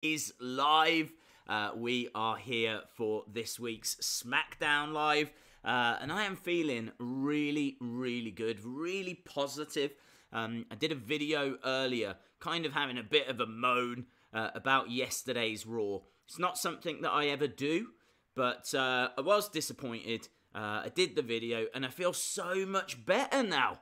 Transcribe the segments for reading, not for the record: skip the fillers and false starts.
is live. We are here for this week's Smackdown Live, and I am feeling really, really good, really positive. I did a video earlier, kind of having a bit of a moan about yesterday's Raw. It's not something that I ever do, but I was disappointed. I did the video, and I feel so much better now.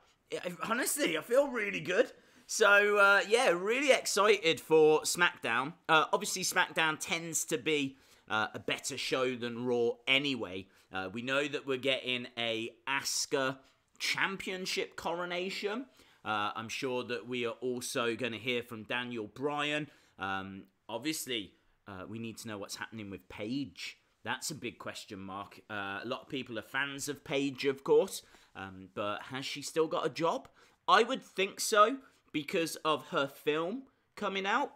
Honestly, I feel really good. So, yeah, really excited for Smackdown. Obviously, Smackdown tends to be a better show than Raw anyway. We know that we're getting a Asuka championship coronation. I'm sure that we are also going to hear from Bryan. Obviously, we need to know what's happening with Paige. That's a big question mark. A lot of people are fans of Paige, of course. But has she still got a job? I would think so, because of her film coming out.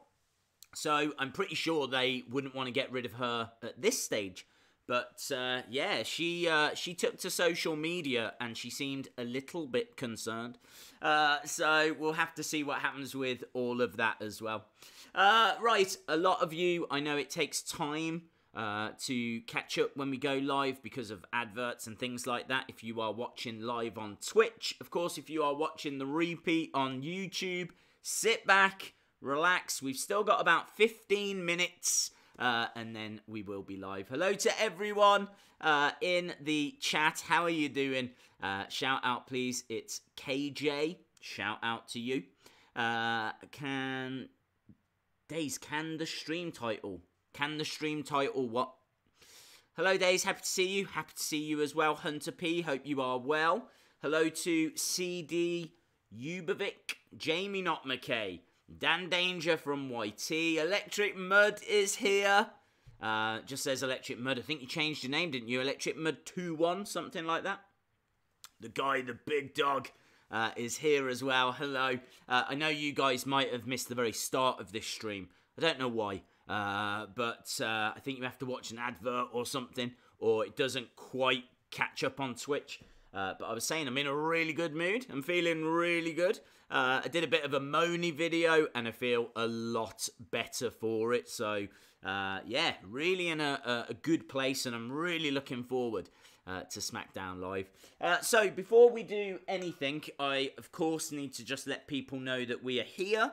So I'm pretty sure they wouldn't want to get rid of her at this stage. But yeah, she took to social media and she seemed a little bit concerned. So we'll have to see what happens with all of that as well. Right, a lot of you, I know it takes time to catch up when we go live because of adverts and things like that. If you are watching live on Twitch, of course, if you are watching the repeat on YouTube, sit back, relax. We've still got about 15 minutes and then we will be live. Hello to everyone in the chat. How are you doing? Shout out, please. It's KJ. Shout out to you. Can the stream title? Can the stream title what? Hello, Days. Happy to see you. Happy to see you as well. Hunter P. Hope you are well. Hello to CD Ubovic. Jamie Not McKay. Dan Danger from YT. Electric Mud is here. Just says Electric Mud. I think you changed your name, didn't you? Electric Mud 21, something like that. The guy, the big dog, is here as well. Hello. I know you guys might have missed the very start of this stream. I don't know why. But I think you have to watch an advert or something, or it doesn't quite catch up on Twitch. But I was saying I'm in a really good mood. I'm feeling really good. I did a bit of a moany video, and I feel a lot better for it. So, yeah, really in a good place, and I'm really looking forward to Smackdown Live. So, before we do anything, I, of course, need to just let people know that we are here.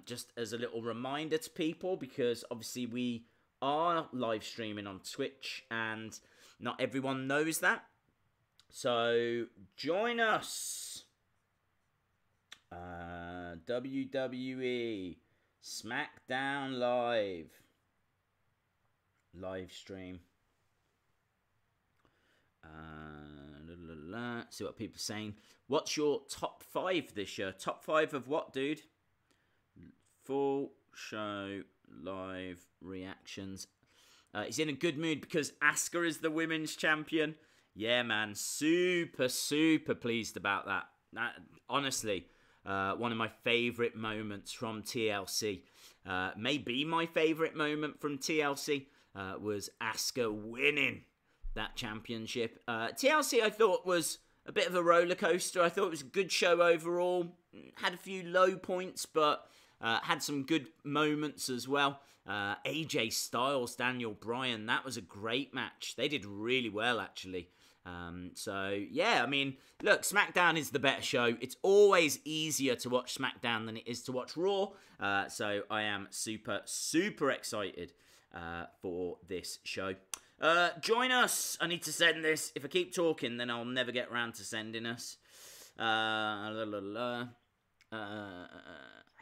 Just as a little reminder to people, because obviously we are live streaming on Twitch and not everyone knows that. So join us. WWE Smackdown live stream. See what people are saying. What's your top 5 this year? Top 5 of what, dude? Full show live reactions. He's in a good mood because Asuka is the women's champion. Yeah, man. Super, super pleased about that. Honestly, one of my favourite moments from TLC. Maybe my favourite moment from TLC was Asuka winning that championship. TLC, I thought, was a bit of a roller coaster. I thought it was a good show overall. Had a few low points, but had some good moments as well. AJ Styles, Bryan, that was a great match. They did really well, actually. So, yeah, I mean, look, SmackDown is the better show. It's always easier to watch SmackDown than it is to watch Raw. So I am super, super excited for this show. Join us. I need to send this. If I keep talking, then I'll never get around to sending us.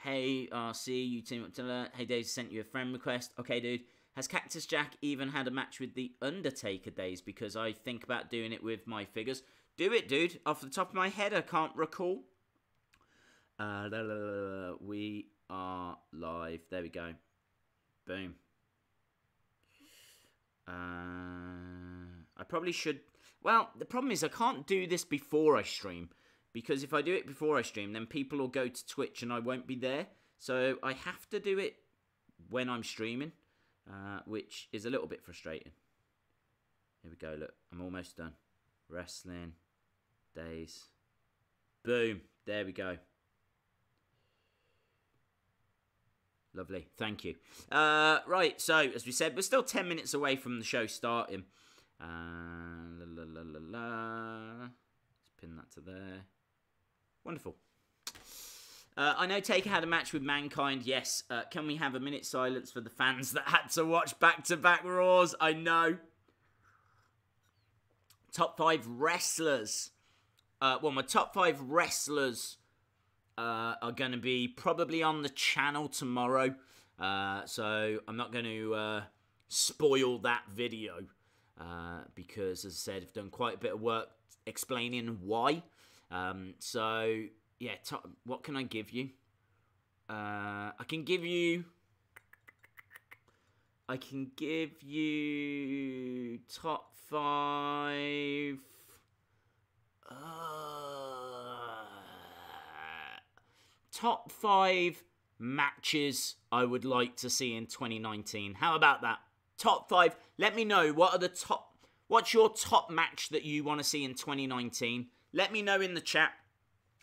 Hey, RC, you team up to Hey, Dave sent you a friend request. Okay, dude. Has Cactus Jack even had a match with The Undertaker, Days? Because I think about doing it with my figures. Do it, dude. Off the top of my head, I can't recall. We are live. There we go. Boom. I probably should... Well, the problem is I can't do this before I stream. Because if I do it before I stream, then people will go to Twitch and I won't be there. So I have to do it when I'm streaming, which is a little bit frustrating. Here we go, look. I'm almost done. Wrestling. Days. Boom. There we go. Lovely. Thank you. Right, so, as we said, we're still 10 minutes away from the show starting. Let's pin that to there. Wonderful. I know Taker had a match with Mankind. Yes. Can we have a minute's silence for the fans that had to watch back-to-back Raws? I know. Top 5 wrestlers. Well, my top 5 wrestlers are going to be probably on the channel tomorrow. So I'm not going to spoil that video. Because, as I said, I've done quite a bit of work explaining why. So... yeah, what can I give you? I can give you top 5. Top 5 matches I would like to see in 2019. How about that? Top 5. Let me know what's your top match that you want to see in 2019. Let me know in the chat.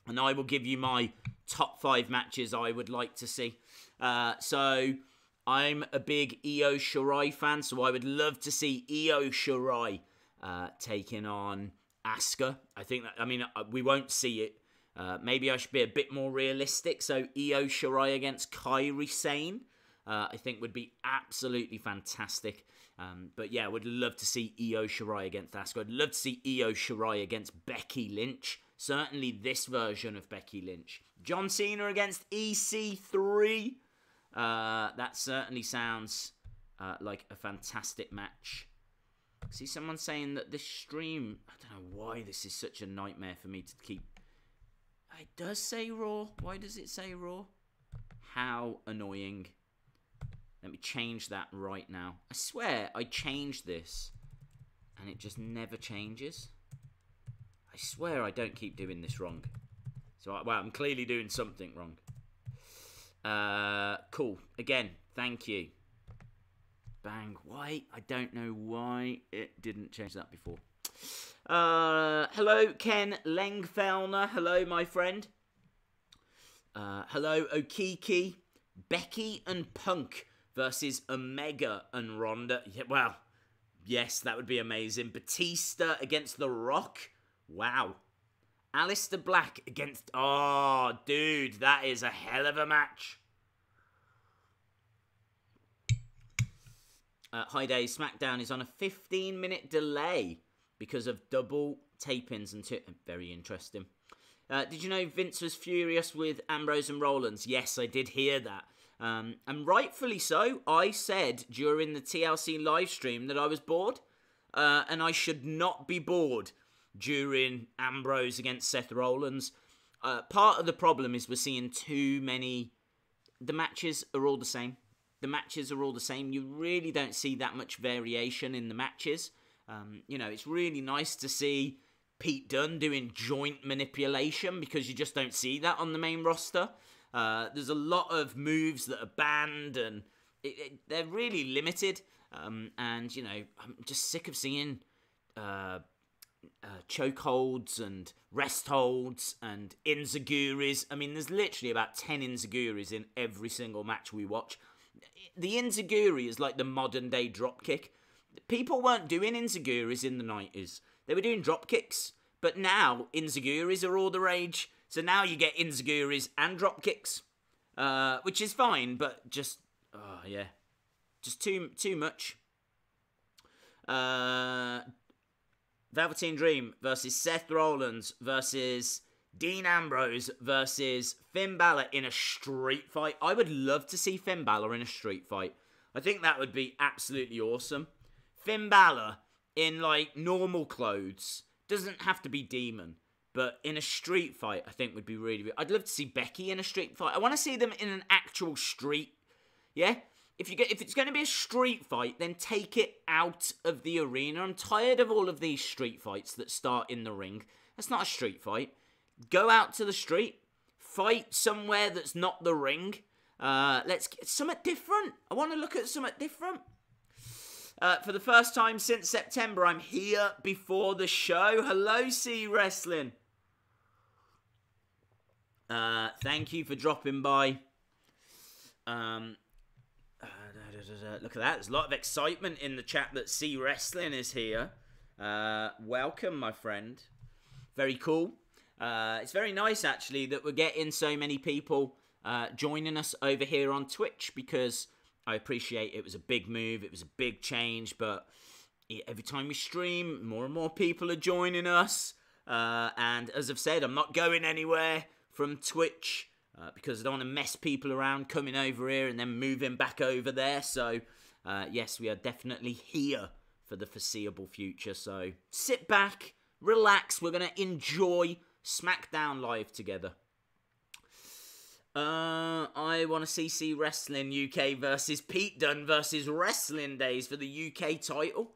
And I will give you my top 5 matches I would like to see. So, I'm a big Io Shirai fan. So, I would love to see Io Shirai taking on Asuka. We won't see it. Maybe I should be a bit more realistic. So, Io Shirai against Kairi Sane. I think would be absolutely fantastic. But yeah, I would love to see Io Shirai against Asuka. I'd love to see Io Shirai against Becky Lynch. Certainly this version of Becky Lynch. John Cena against EC3. That certainly sounds like a fantastic match. I see someone saying that this stream... I don't know why this is such a nightmare for me to keep... It does say Raw. Why does it say Raw? How annoying. Let me change that right now. I swear I changed this and it just never changes. I swear I don't keep doing this wrong. So, I'm clearly doing something wrong. Cool. Again, thank you. Bang. Why? I don't know why it didn't change that before. Hello, Ken Lengfellner. Hello, my friend. Hello, Okiki. Becky and Punk versus Omega and Ronda. Yeah, well, yes, that would be amazing. Batista against The Rock. Wow. Aleister Black against... Oh, dude, that is a hell of a match. Hi, Dave. Smackdown is on a 15-minute delay because of double tapings and... Very interesting. Did you know Vince was furious with Ambrose and Rollins? Yes, I did hear that. And rightfully so. I said during the TLC live stream that I was bored. And I should not be bored during Ambrose against Seth Rollins. Part of the problem is we're seeing too many... The matches are all the same. You really don't see that much variation in the matches. It's really nice to see Pete Dunne doing joint manipulation because you just don't see that on the main roster. There's a lot of moves that are banned and they're really limited. I'm just sick of seeing... chokeholds and rest holds and inziguris. I mean, there's literally about 10 inziguris in every single match we watch. The inziguri is like the modern day dropkick. People weren't doing inziguris in the 90s. They were doing dropkicks. But now, inziguris are all the rage. So now you get inziguris and dropkicks. Which is fine, but just... Oh, yeah. Just too much. Velveteen Dream versus Seth Rollins versus Dean Ambrose versus Finn Balor in a street fight. I would love to see Finn Balor in a street fight. I think that would be absolutely awesome. Finn Balor in, like, normal clothes. Doesn't have to be demon. But in a street fight, I think would be really... I'd love to see Becky in a street fight. I want to see them in an actual street. Yeah? If it's going to be a street fight, then take it out of the arena. I'm tired of all of these street fights that start in the ring. That's not a street fight. Go out to the street. Fight somewhere that's not the ring. Let's get something different. I want to look at something different. For the first time since September, I'm here before the show. Hello, C Wrestling. Thank you for dropping by. Look at that. There's a lot of excitement in the chat that C Wrestling is here. Welcome, my friend. Very cool. It's very nice, actually, that we're getting so many people joining us over here on Twitch, because I appreciate it was a big move. It was a big change, but every time we stream, more and more people are joining us. And as I've said, I'm not going anywhere from Twitch because I don't want to mess people around coming over here and then moving back over there. So, yes, we are definitely here for the foreseeable future. So, sit back, relax. We're going to enjoy Smackdown Live together. I want to see Wrestling UK versus Pete Dunne versus Wrestling Days for the UK title.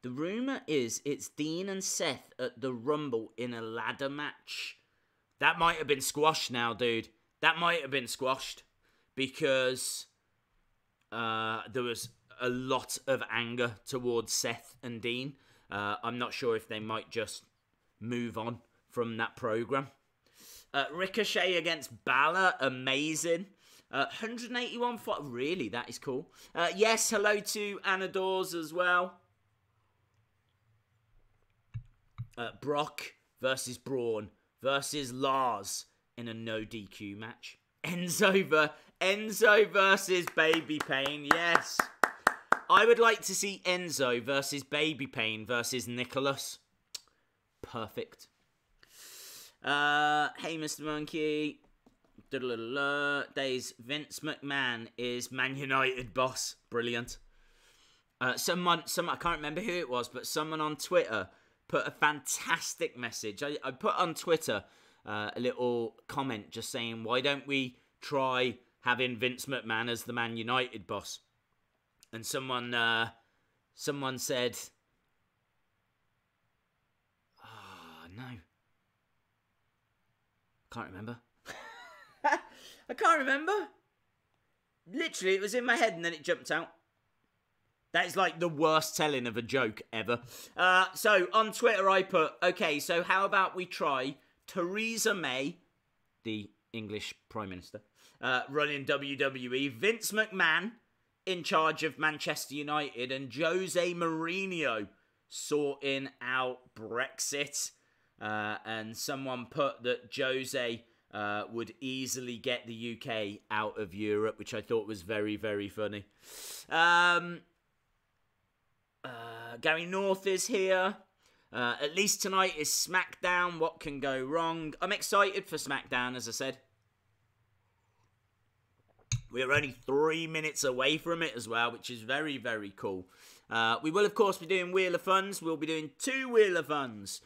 The rumour is it's Dean and Seth at the Rumble in a ladder match. That might have been squashed now, dude. That might have been squashed because there was a lot of anger towards Seth and Dean. I'm not sure if they might just move on from that program. Ricochet against Balor, amazing. 181 really, that is cool. Yes, hello to Anna Dawes as well. Brock versus Braun versus Lars in a no DQ match. Enzo versus Baby Pain, yes. I would like to see Enzo versus Baby Pain versus Nicholas. Perfect. Hey, Mr. Monkey. Days. Vince McMahon is Man United boss. Brilliant. Someone, I can't remember who it was, but someone on Twitter put a fantastic message. I put on Twitter a little comment just saying, why don't we try having Vince McMahon as the Man United boss? And someone said, oh, no. Can't remember. I can't remember. Literally, it was in my head and then it jumped out. That is like the worst telling of a joke ever. So on Twitter I put, okay, so how about we try Theresa May, the English Prime Minister, running WWE, Vince McMahon in charge of Manchester United, and Jose Mourinho sorting out Brexit. And someone put that Jose would easily get the UK out of Europe, which I thought was very, very funny. Gary North is here. At least tonight is Smackdown. What can go wrong? I'm excited for Smackdown, as I said. We're only 3 minutes away from it as well, which is very, very cool. We will, of course, be doing Wheel of Funds. We'll be doing 2 Wheel of Funds.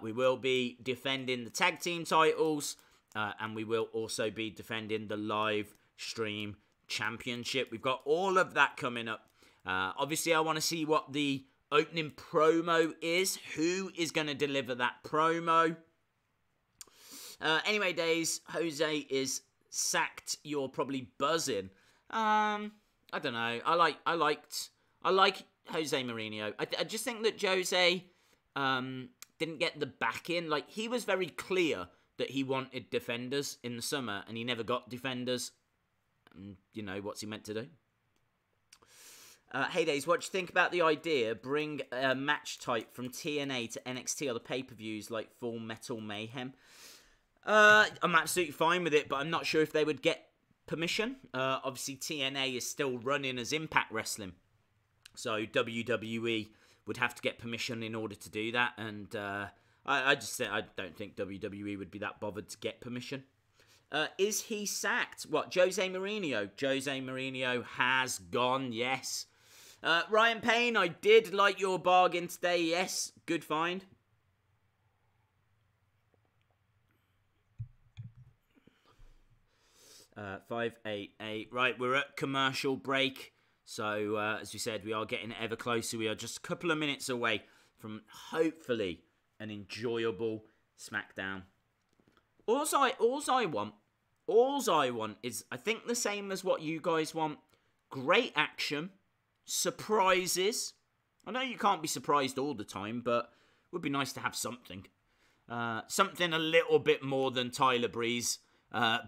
We will be defending the tag team titles. And we will also be defending the live stream championship. We've got all of that coming up. Obviously, I want to see what the opening promo is. Who is going to deliver that promo? Anyway, Days, Jose is sacked. You're probably buzzing. I don't know. I like Jose Mourinho. I just think that Jose didn't get the back in. Like, he was very clear that he wanted defenders in the summer, and he never got defenders. And, you know, what's he meant to do? Hey, Days, what do you think about the idea? Bring a match type from TNA to NXT or the pay-per-views like Full Metal Mayhem. I'm absolutely fine with it, but I'm not sure if they would get permission. Obviously, TNA is still running as Impact Wrestling. So WWE would have to get permission in order to do that. And I don't think WWE would be that bothered to get permission. Is he sacked? What, Jose Mourinho? Jose Mourinho has gone, yes. Ryan Payne, I did like your bargain today, yes. Good find. Uh, 588. Right, we're at commercial break. So, as we said, we are getting ever closer. We are just a couple of minutes away from, hopefully, an enjoyable Smackdown. All I want is, I think, the same as what you guys want. Great action. Surprises. I know you can't be surprised all the time, but it would be nice to have something. Something a little bit more than Tyler Breeze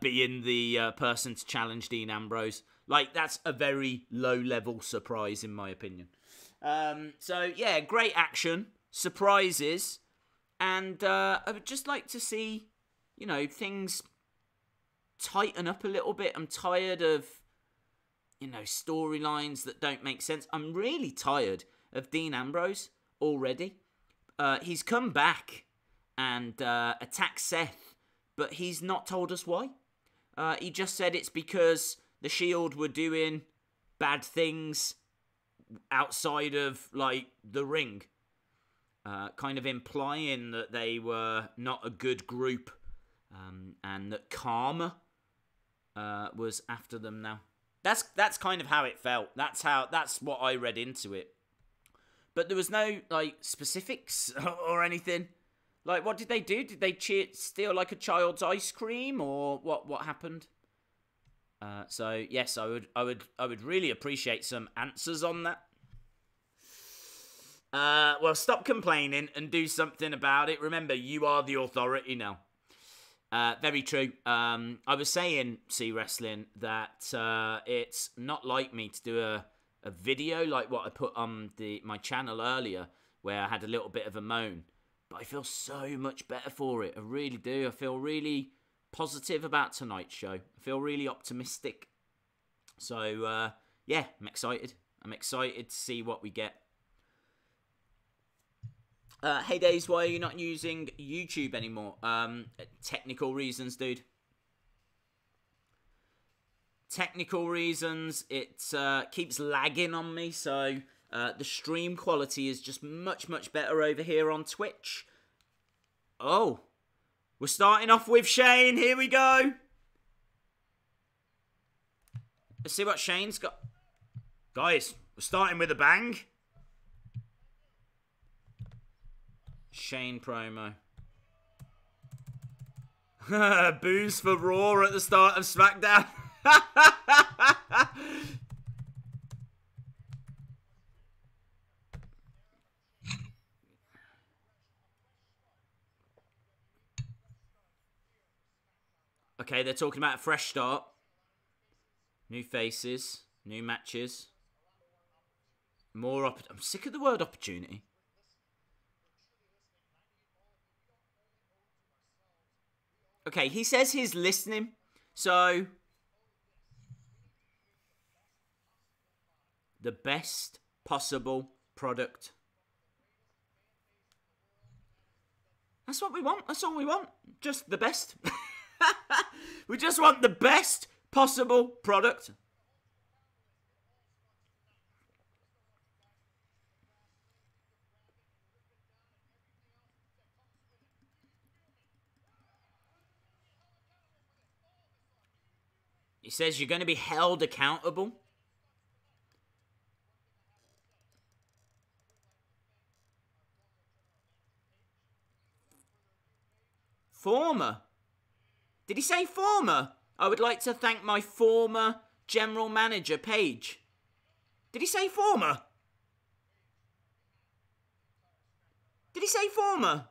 being the person to challenge Dean Ambrose. Like, that's a very low-level surprise, in my opinion. So, yeah, great action, surprises, and I would just like to see, you know, things tighten up a little bit. I'm tired of, you know, storylines that don't make sense. I'm really tired of Dean Ambrose already. He's come back and attacked Seth, but he's not told us why. He just said it's because the Shield were doing bad things outside of, like, the ring. Kind of implying that they were not a good group, and that Karma was after them now. That's kind of how it felt. That's what I read into it. But there was no, like, specifics or anything. Like, what did they do? Did they steal, like, a child's ice cream, or what happened? So yes, I would really appreciate some answers on that. Well, stop complaining and do something about it. Remember, you are the authority now. Very true. I was saying, C Wrestling, that it's not like me to do a video like what I put on my channel earlier, where I had a little bit of a moan. But I feel so much better for it. I really do. I feel really positive about tonight's show. I feel really optimistic. So, yeah, I'm excited. I'm excited to see what we get. Hey, Days, why are you not using YouTube anymore? Technical reasons, dude. Technical reasons. It keeps lagging on me, so the stream quality is just much, much better over here on Twitch. Oh, we're starting off with Shane. Here we go. Let's see what Shane's got. Guys, we're starting with a bang. Shane promo. Booze for Raw at the start of Smackdown. Okay, they're talking about a fresh start. New faces, new matches. More I'm sick of the word opportunity. Okay, he says he's listening, so the best possible product. That's what we want. That's all we want. Just the best. We just want the best possible product. He says you're going to be held accountable. Former? Did he say former? I would like to thank my former general manager, Paige. Did he say former? Did he say former?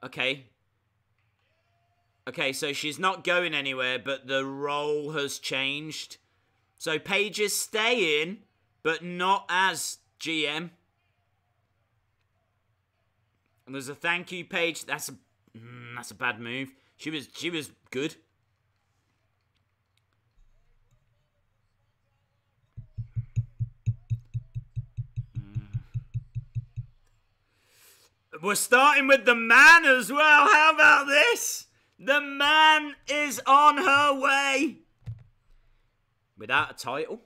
Okay. Okay, so she's not going anywhere, but the role has changed. So Paige is staying, but not as GM. And there's a thank you page. That's a bad move. She was good. We're starting with the man as well. How about this? The man is on her way. Without a title.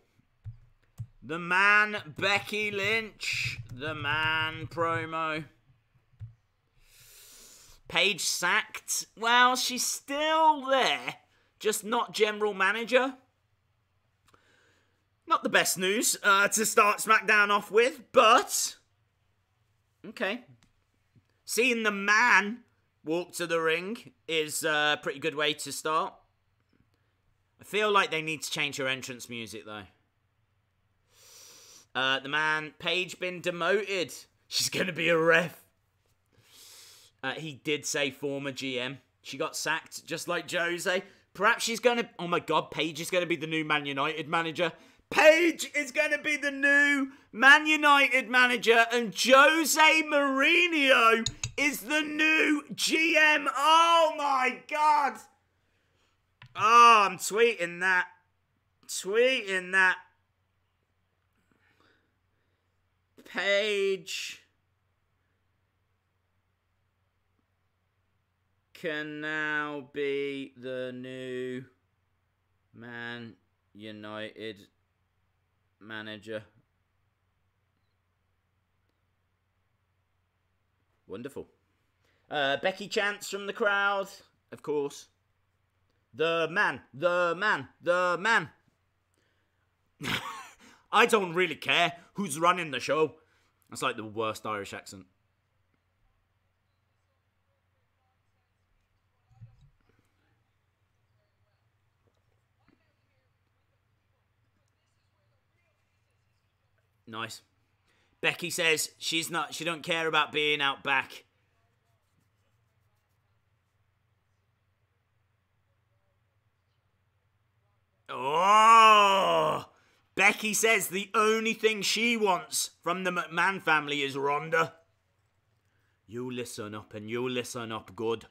The man, Becky Lynch. The man promo. Paige sacked. Well, she's still there. Just not general manager. Not the best news to start SmackDown off with, but... okay. Seeing the man walk to the ring is a pretty good way to start. I feel like they need to change her entrance music, though. The man, Paige, been demoted. She's going to be a ref. He did say former GM. She got sacked, just like Jose. Perhaps she's going to... Oh my God, Paige is going to be the new Man United manager. Paige is going to be the new Man United manager. And Jose Mourinho is the new GM. Oh my God. Oh, I'm tweeting that. Tweeting that. Paige can now be the new Man United manager. Wonderful. Becky chants from the crowd, of course. The man, the man, the man. I don't really care who's running the show. That's like the worst Irish accent. Nice. Becky says she don't care about being out back. Oh! Becky says the only thing she wants from the McMahon family is Ronda. You listen up, and you listen up good.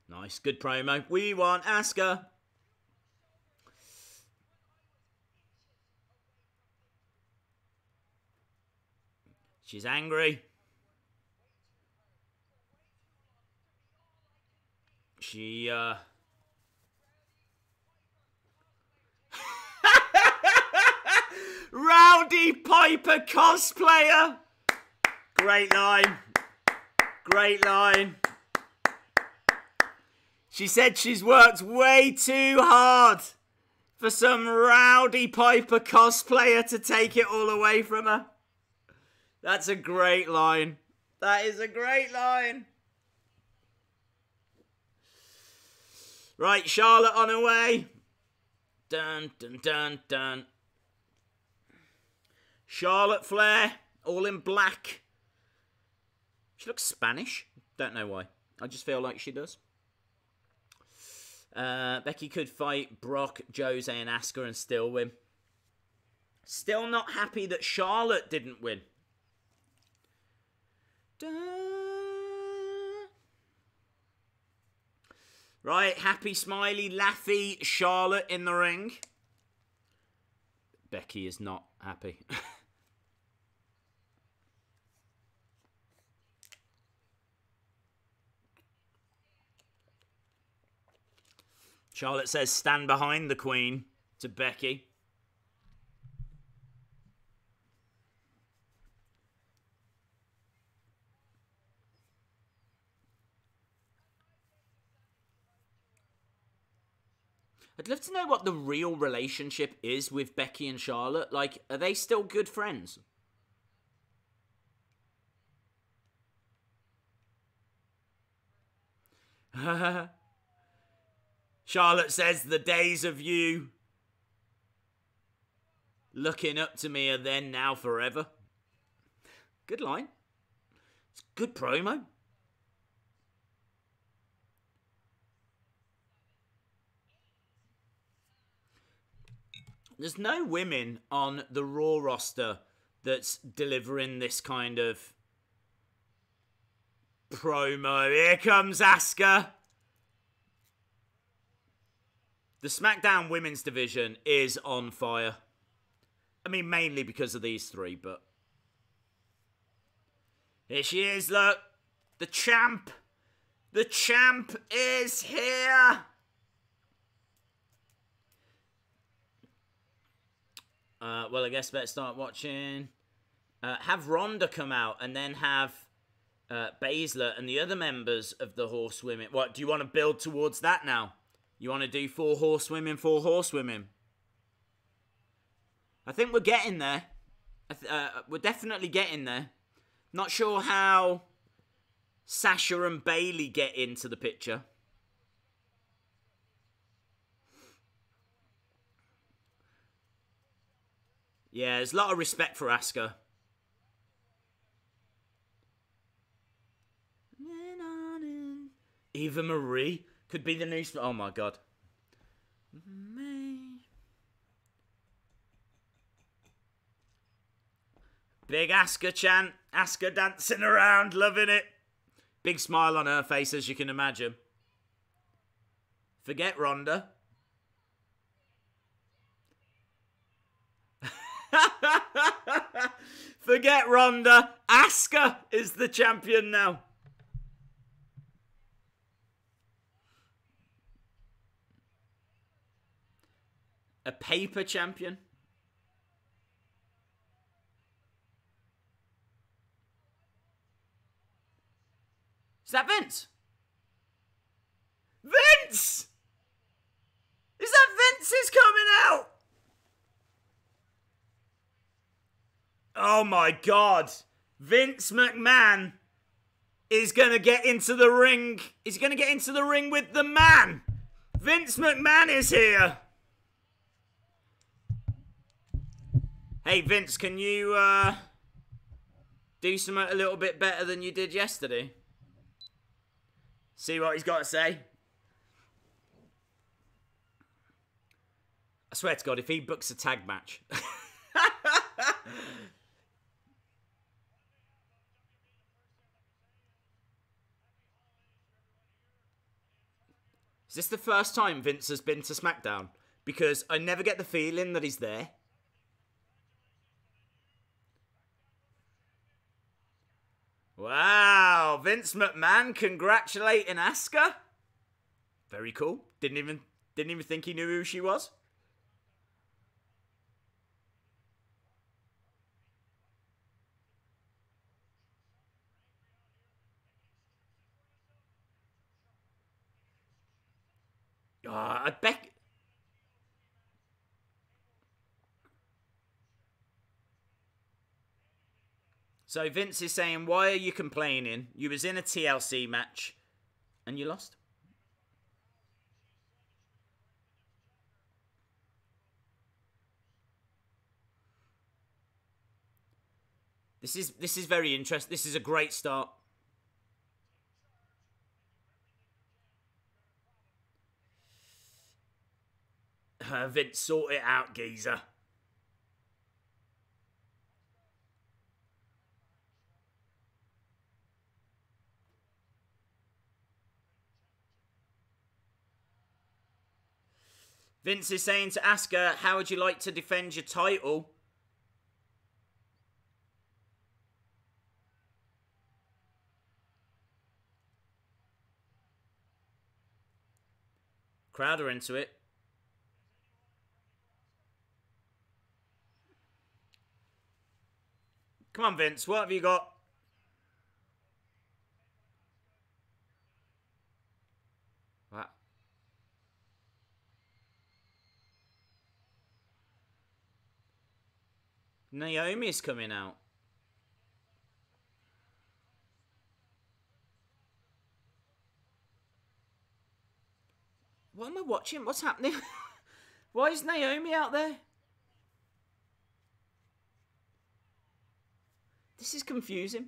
Nice, good promo. We want Asuka. She's angry. She, Rowdy Piper cosplayer. Great line. Great line. She said she's worked way too hard for some Rowdy Piper cosplayer to take it all away from her. That's a great line. That is a great line. Right, Charlotte on her way. Dun, dun, dun, dun. Charlotte Flair, all in black. She looks Spanish. Don't know why. I just feel like she does. Becky could fight Brock, Jose, and Asuka and still win. Still not happy that Charlotte didn't win. Right, happy, smiley, laughy Charlotte in the ring. Becky is not happy. Charlotte says, stand behind the Queen to Becky. I'd love to know what the real relationship is with Becky and Charlotte. Like, are they still good friends? Charlotte says, the days of you looking up to me are then, now, forever. Good line. It's a good promo. There's no women on the Raw roster that's delivering this kind of promo. Here comes Asuka. The SmackDown women's division is on fire. I mean, mainly because of these three, but... Here she is, look. The champ. The champ is here. Well, I guess better start watching. Have Ronda come out and then have Baszler and the other members of the Horsewomen. What, do you want to build towards that now? You want to do 4 Horsewomen, 4 Horsewomen? I think we're getting there. We're definitely getting there. Not sure how Sasha and Bayley get into the picture. Yeah, there's a lot of respect for Asuka. Eva Marie could be the new... Oh my god. Big Asuka chant. Asuka dancing around, loving it. Big smile on her face, as you can imagine. Forget Ronda. Forget Ronda. Asuka is the champion now. A paper champion. Is that Vince? Vince! Is that Vince is coming out? Oh my god. Vince McMahon is going to get into the ring. He's going to get into the ring with the man. Vince McMahon is here. Hey Vince, can you do something a little bit better than you did yesterday? See what he's got to say. I swear to God, if he books a tag match. Is this the first time Vince has been to Smackdown? Because I never get the feeling that he's there. Wow, Vince McMahon congratulating Asuka. Very cool. Didn't even think he knew who she was. Oh, I bet. So Vince is saying, why are you complaining? You was in a TLC match and you lost. This is very interesting. This is a great start. Vince, sort it out, geezer. Vince is saying to Asuka, how would you like to defend your title? Crowd are into it. Come on, Vince, what have you got? What? Naomi's coming out. What am I watching? What's happening? Why is Naomi out there? This is confusing.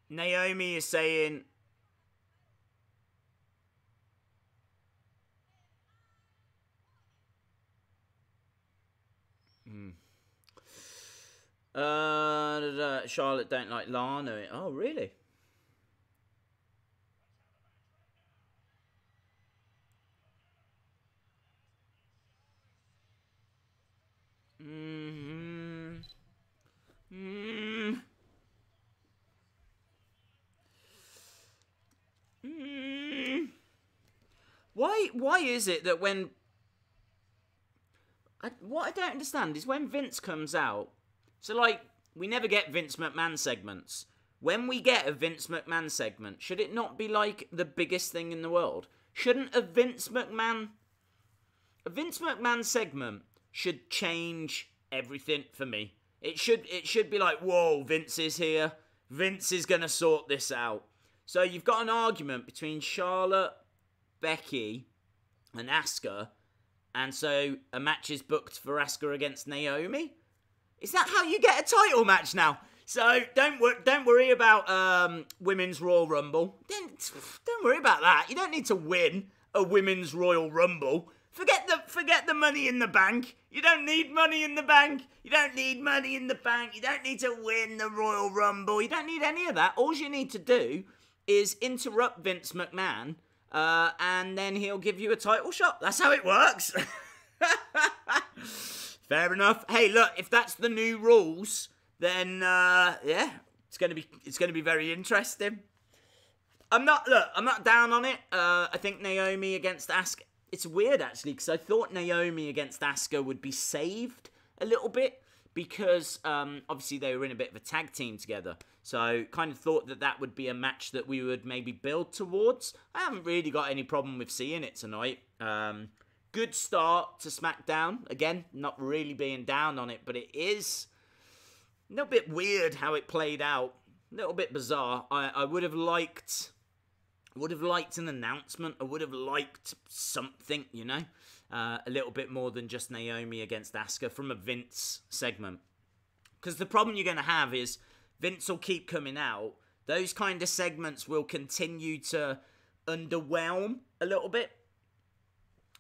Naomi is saying... Charlotte don't like Lana. Oh, really? Why is it that when... what I don't understand is when Vince comes out... So, like, we never get Vince McMahon segments. When we get a Vince McMahon segment, should it not be, like, the biggest thing in the world? Shouldn't a Vince McMahon... A Vince McMahon segment should change everything for me. It should be like, whoa, Vince is here. Vince is going to sort this out. So you've got an argument between Charlotte, Becky, and Asuka. And so a match is booked for Asuka against Naomi. Is that how you get a title match now? So don't worry about Women's Royal Rumble. Don't worry about that. You don't need to win a Women's Royal Rumble. Forget the Money in the Bank. You don't need Money in the Bank. You don't need Money in the Bank. You don't need to win the Royal Rumble. You don't need any of that. All you need to do is interrupt Vince McMahon, and then he'll give you a title shot. That's how it works. Fair enough. Hey, look, if that's the new rules, then yeah, it's gonna be very interesting. I'm not down on it. I think Naomi against Asuka. It's weird, actually, because I thought Naomi against Asuka would be saved a little bit because, obviously, they were in a bit of a tag team together. So, kind of thought that would be a match that we would maybe build towards. I haven't really got any problem with seeing it tonight. Good start to SmackDown. Again, not really being down on it, but it is a little bit weird how it played out. A little bit bizarre. I would have liked an announcement. I would have liked something, you know, a little bit more than just Naomi against Asuka from a Vince segment. Because the problem you're going to have is Vince will keep coming out. Those kind of segments will continue to underwhelm a little bit.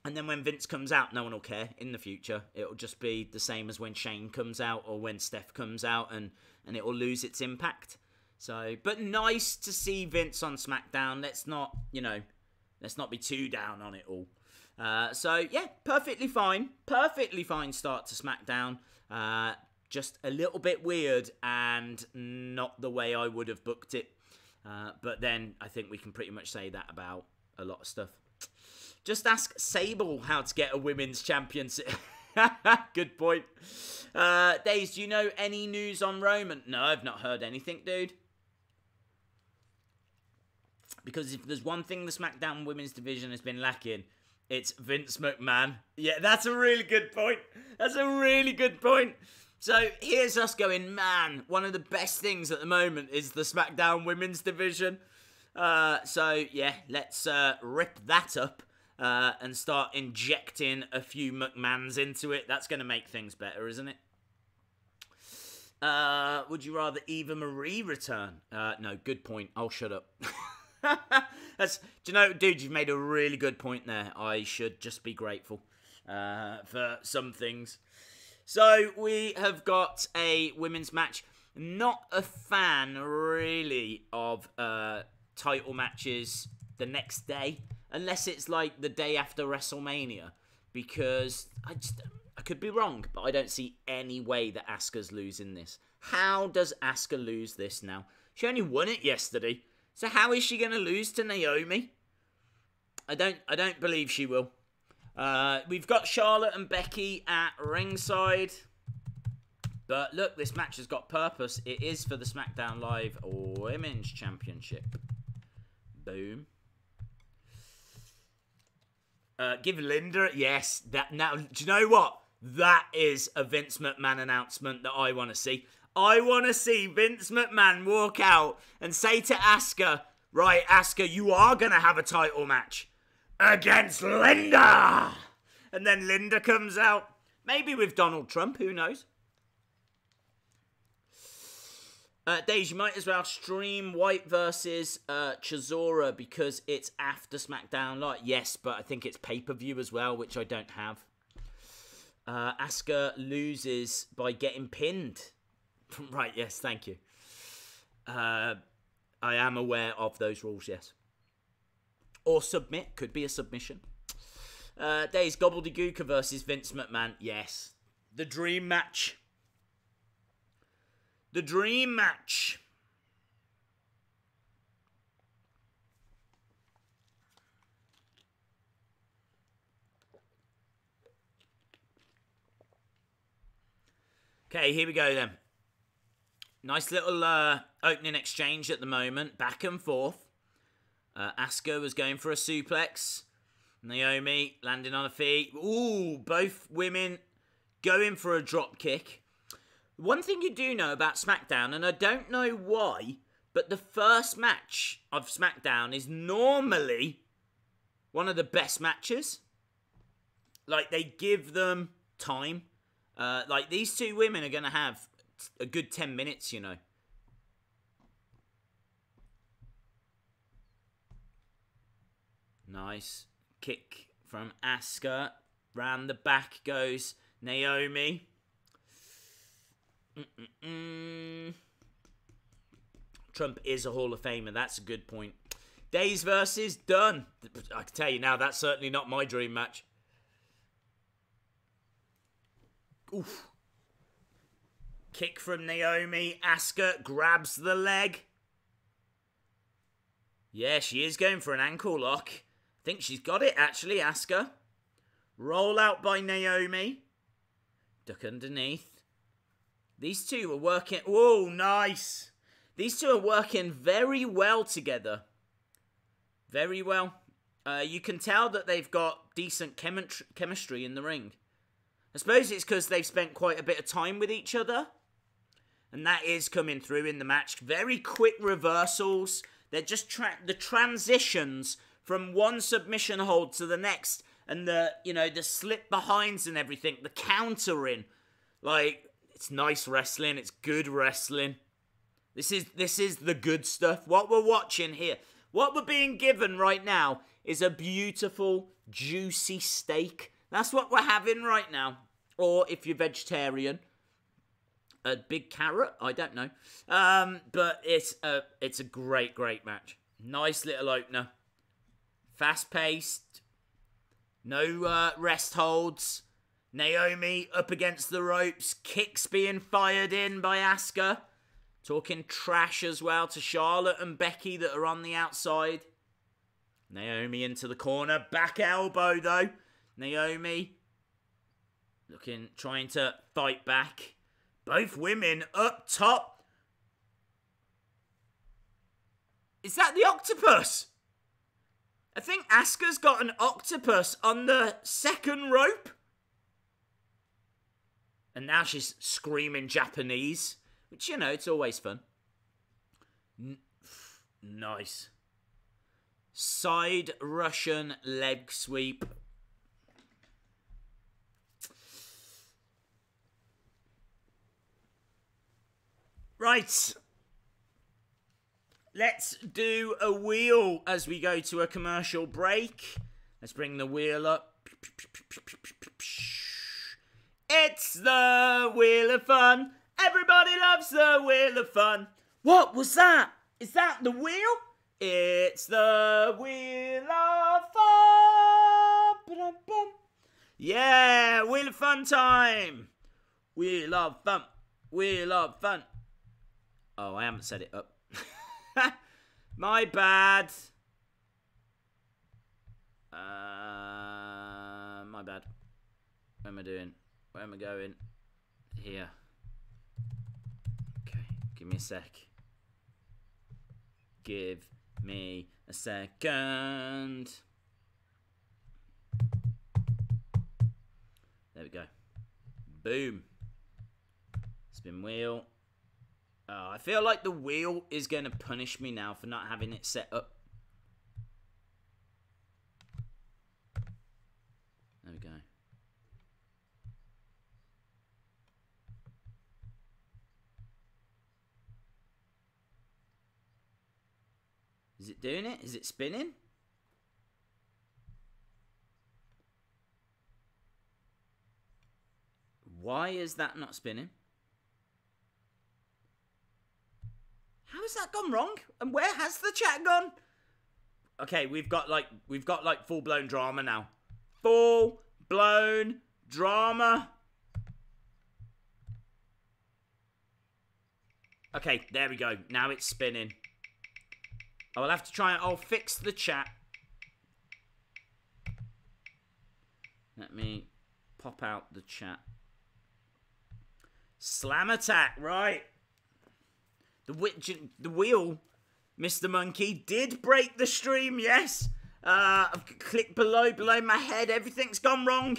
And then when Vince comes out, no one will care in the future. It'll just be the same as when Shane comes out or when Steph comes out, and it will lose its impact. So, but nice to see Vince on SmackDown. Let's not be too down on it all. So, yeah, perfectly fine start to SmackDown. Just a little bit weird and not the way I would have booked it. But then I think we can pretty much say that about a lot of stuff. Just ask Sable how to get a women's championship. Good point. Days, do you know any news on Roman? No, I've not heard anything, dude. Because if there's one thing the SmackDown women's division has been lacking, it's Vince McMahon. Yeah, that's a really good point. That's a really good point. So here's us going, man, one of the best things at the moment is the SmackDown women's division. So, yeah, let's rip that up and start injecting a few McMahons into it. That's going to make things better, isn't it? Would you rather Eva Marie return? No, good point. I'll shut up. Do you know, dude, you've made a really good point there. I should just be grateful for some things. So we have got a women's match. Not a fan, really, of title matches the next day, unless it's like the day after WrestleMania, because I could be wrong, but I don't see any way that Asuka's losing this. How does Asuka lose this now? She only won it yesterday. So how is she going to lose to Naomi? I don't believe she will. We've got Charlotte and Becky at ringside. But look, this match has got purpose. It is for the SmackDown Live Women's Championship. Boom. Give Linda... Yes. Now, do you know what? That is a Vince McMahon announcement that I want to see. I want to see Vince McMahon walk out and say to Asuka, right, Asuka, you are going to have a title match against Linda. And then Linda comes out. Maybe with Donald Trump, who knows? Days, you might as well stream White versus Chisora because it's after SmackDown Live. Yes, but I think it's pay-per-view as well, which I don't have. Asuka loses by getting pinned. Right, yes, thank you. I am aware of those rules, yes. Or submit, could be a submission. Days, Gobbledygooker versus Vince McMahon, yes. The dream match. The dream match. Okay, here we go then. Nice little opening exchange at the moment. Back and forth. Asuka was going for a suplex. Naomi landing on her feet. Ooh, both women going for a drop kick. One thing you do know about SmackDown, and I don't know why, but the first match of SmackDown is normally one of the best matches. Like, they give them time. Like, these two women are going to have a good 10 minutes, you know. Nice kick from Asuka. Round the back goes Naomi. Trump is a Hall of Famer. That's a good point. Days versus Dunn. I can tell you now, that's certainly not my dream match. Oof. Kick from Naomi. Asuka grabs the leg. Yeah, she is going for an ankle lock. I think she's got it, actually, Asuka. Roll out by Naomi. Duck underneath. These two are working... Whoa, nice. These two are working very well together. Very well. You can tell that they've got decent chemistry in the ring. I suppose it's because they've spent quite a bit of time with each other. And that is coming through in the match. Very quick reversals. They're just the transitions from one submission hold to the next. And the slip behinds and everything. The countering. Like, it's nice wrestling. It's good wrestling. This is the good stuff. What we're watching here. What we're being given right now is a beautiful, juicy steak. That's what we're having right now. Or if you're vegetarian, a big carrot. I don't know. But it's a great, great match. Nice little opener. Fast-paced. No rest holds. Naomi up against the ropes. Kicks being fired in by Asuka. Talking trash as well to Charlotte and Becky that are on the outside. Naomi into the corner. Back elbow though. Naomi trying to fight back. Both women up top. Is that the octopus? I think Asuka's got an octopus on the second rope. And now she's screaming Japanese. Which, you know, it's always fun. Nice. Side Russian leg sweep. Right. Let's do a wheel as we go to a commercial break. Let's bring the wheel up. It's the Wheel of Fun. Everybody loves the Wheel of Fun. What was that? Is that the wheel? It's the Wheel of Fun. Ba-dum-bum. Yeah, Wheel of Fun time. Wheel of Fun. Wheel of Fun. Oh, I haven't set it up. My bad. My bad. What am I doing? Where am I going? Here. Okay, give me a sec. Give me a second. There we go. Boom. Spin wheel. Oh, I feel like the wheel is going to punish me now for not having it set up. There we go. Is it doing it? Is it spinning? Why is that not spinning? How has that gone wrong? And where has the chat gone? Okay, we've got like full-blown drama now. Full-blown drama. Okay, there we go. Now it's spinning. I will have to try it. I'll fix the chat. Let me pop out the chat. Slam attack, right. The wheel, Mr. Monkey, did break the stream, yes. I've clicked below my head. Everything's gone wrong.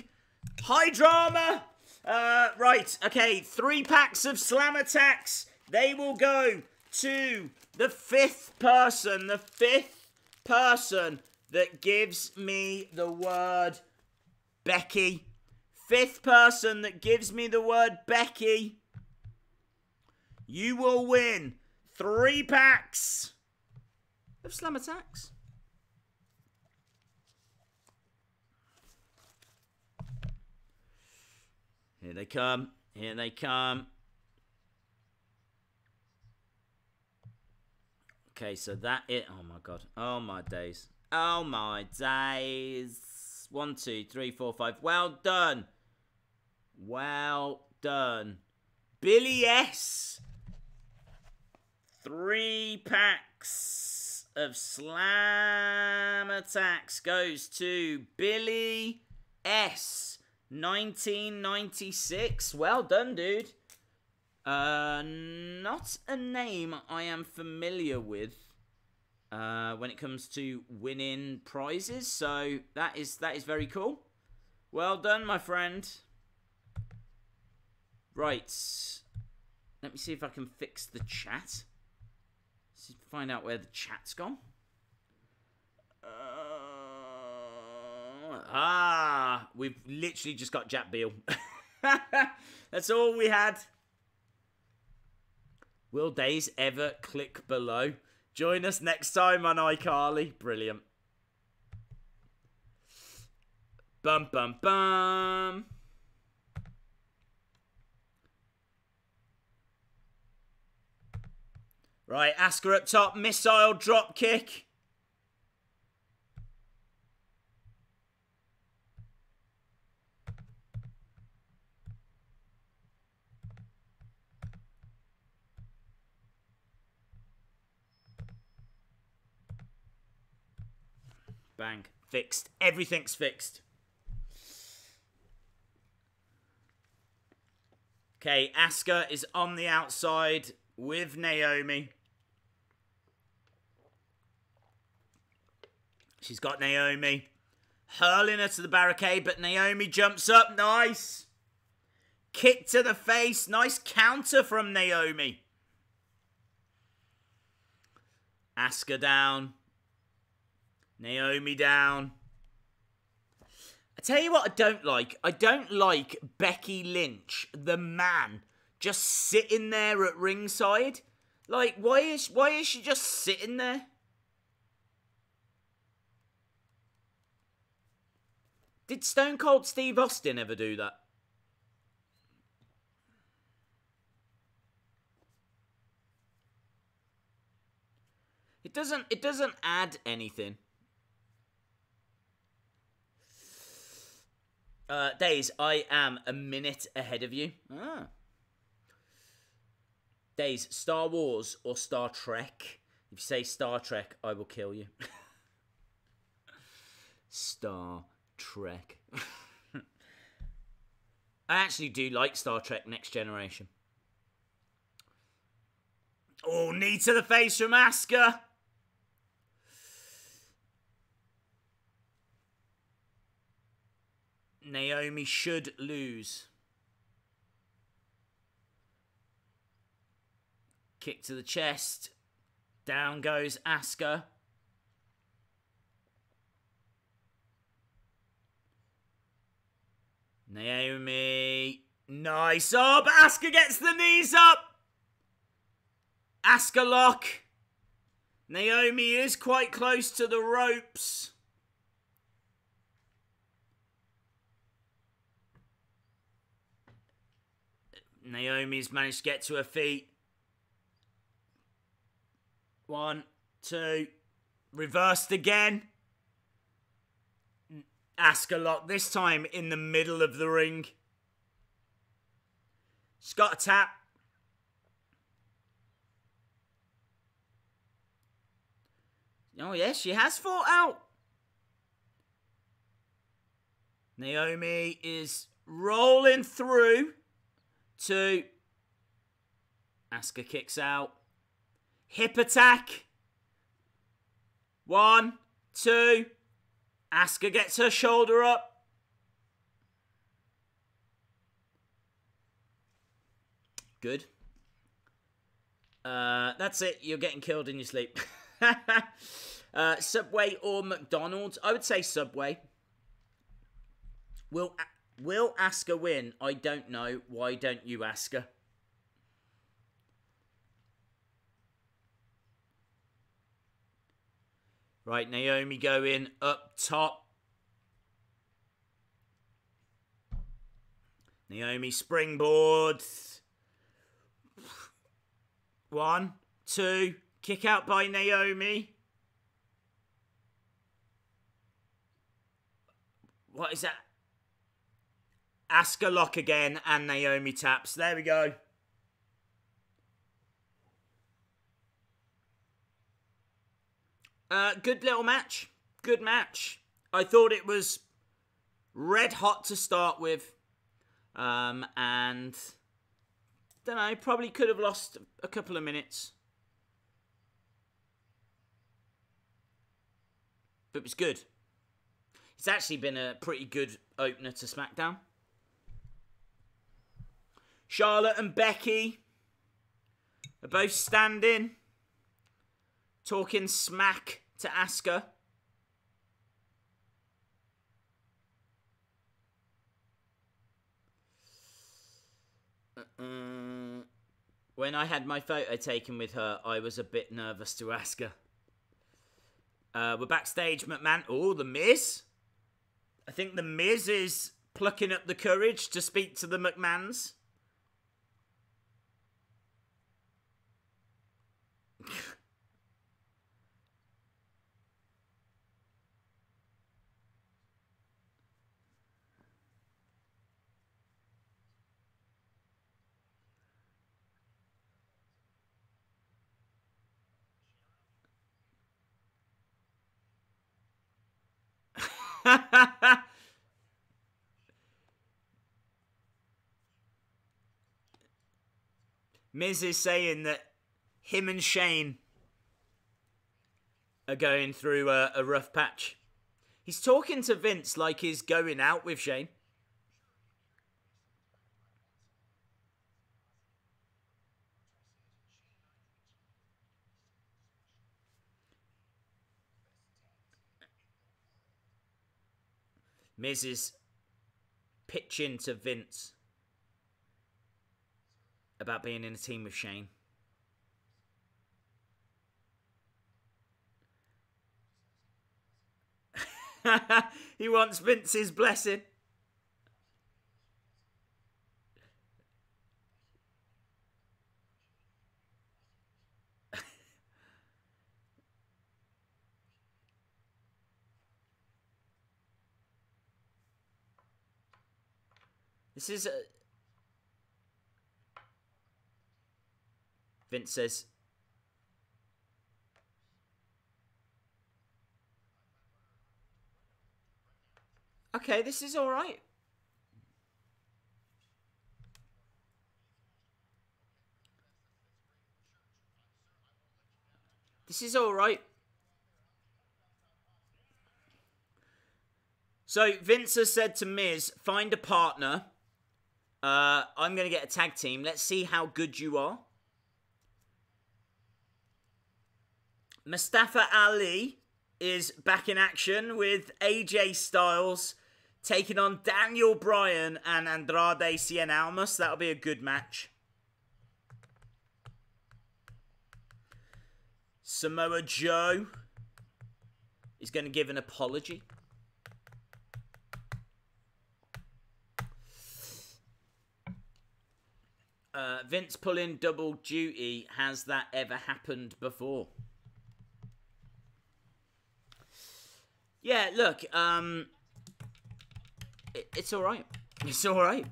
High drama. Right, okay, 3 packs of slam attacks. They will go to the 5th person. The 5th person that gives me the word Becky. 5th person that gives me the word Becky. You will win 3 packs of slam attacks. Here they come. Here they come. Okay, so that it. Oh my god. Oh my days. Oh my days. 1, 2, 3, 4, 5. Well done. Well done. Billy S. 3 packs of slam attacks goes to Billy S. 1996. Well done, dude. Not a name I am familiar with when it comes to winning prizes, so that is very cool. Well done, my friend. Right, let me see if I can fix the chat. Let's find out where the chat's gone. We've literally just got Jack Beal. That's all we had. Will Days ever click below? Join us next time on iCarly. Brilliant. Bum, bum, bum. Right, Asuka up top. Missile drop kick. Bang. Fixed. Everything's fixed. Okay, Asuka is on the outside with Naomi. She's got Naomi. Hurling her to the barricade, but Naomi jumps up. Nice. Kick to the face. Nice counter from Naomi. Asuka down. Naomi down. I tell you what I don't like. I don't like Becky Lynch, the man, just sitting there at ringside. Like, why is she just sitting there? Did Stone Cold Steve Austin ever do that? It doesn't add anything. Days, I am a minute ahead of you. Days, Star Wars or Star Trek? If you say Star Trek, I will kill you. Star Trek. I actually do like Star Trek Next Generation. Oh, knee to the face from Asuka. Naomi should lose. Kick to the chest. Down goes Asuka. Naomi. Nice. Oh, but Asuka gets the knees up. Asuka lock. Naomi is quite close to the ropes. Naomi's managed to get to her feet. 1, 2. Reversed again. Asuka lock, this time in the middle of the ring. She's got a tap. Oh, yes, she has fought out. Naomi is rolling through. 2. Asuka kicks out. Hip attack. 1, 2. Asuka gets her shoulder up. Good. That's it. You're getting killed in your sleep. Subway or McDonald's? I would say Subway. Will Asuka win? I don't know. Why don't you, Asuka? Right, Naomi going up top. Naomi springboard. 1, 2. Kick out by Naomi. What is that? Asuka lock again and Naomi taps. There we go. Good little match. Good match. I thought it was red hot to start with. And don't know, probably could have lost a couple of minutes. But it was good. It's actually been a pretty good opener to SmackDown. Charlotte and Becky are both standing, talking smack to Asuka. When I had my photo taken with her, I was a bit nervous to ask her. We're backstage, McMahon. Oh, The Miz. I think The Miz is plucking up the courage to speak to the McMahons. Miz is saying that him and Shane are going through a rough patch. He's talking to Vince like he's going out with Shane. Miz is pitching to Vince about being in a team with Shane. He wants Vince's blessing. This is a... Vince says... Okay, this is alright. This is alright. So, Vince has said to Miz, find a partner. I'm going to get a tag team. Let's see how good you are. Mustafa Ali is back in action with AJ Styles taking on Daniel Bryan and Andrade Cien Almas. That'll be a good match. Samoa Joe is going to give an apology. Vince pulling double duty. Has that ever happened before? Yeah, look, it's alright. It's alright.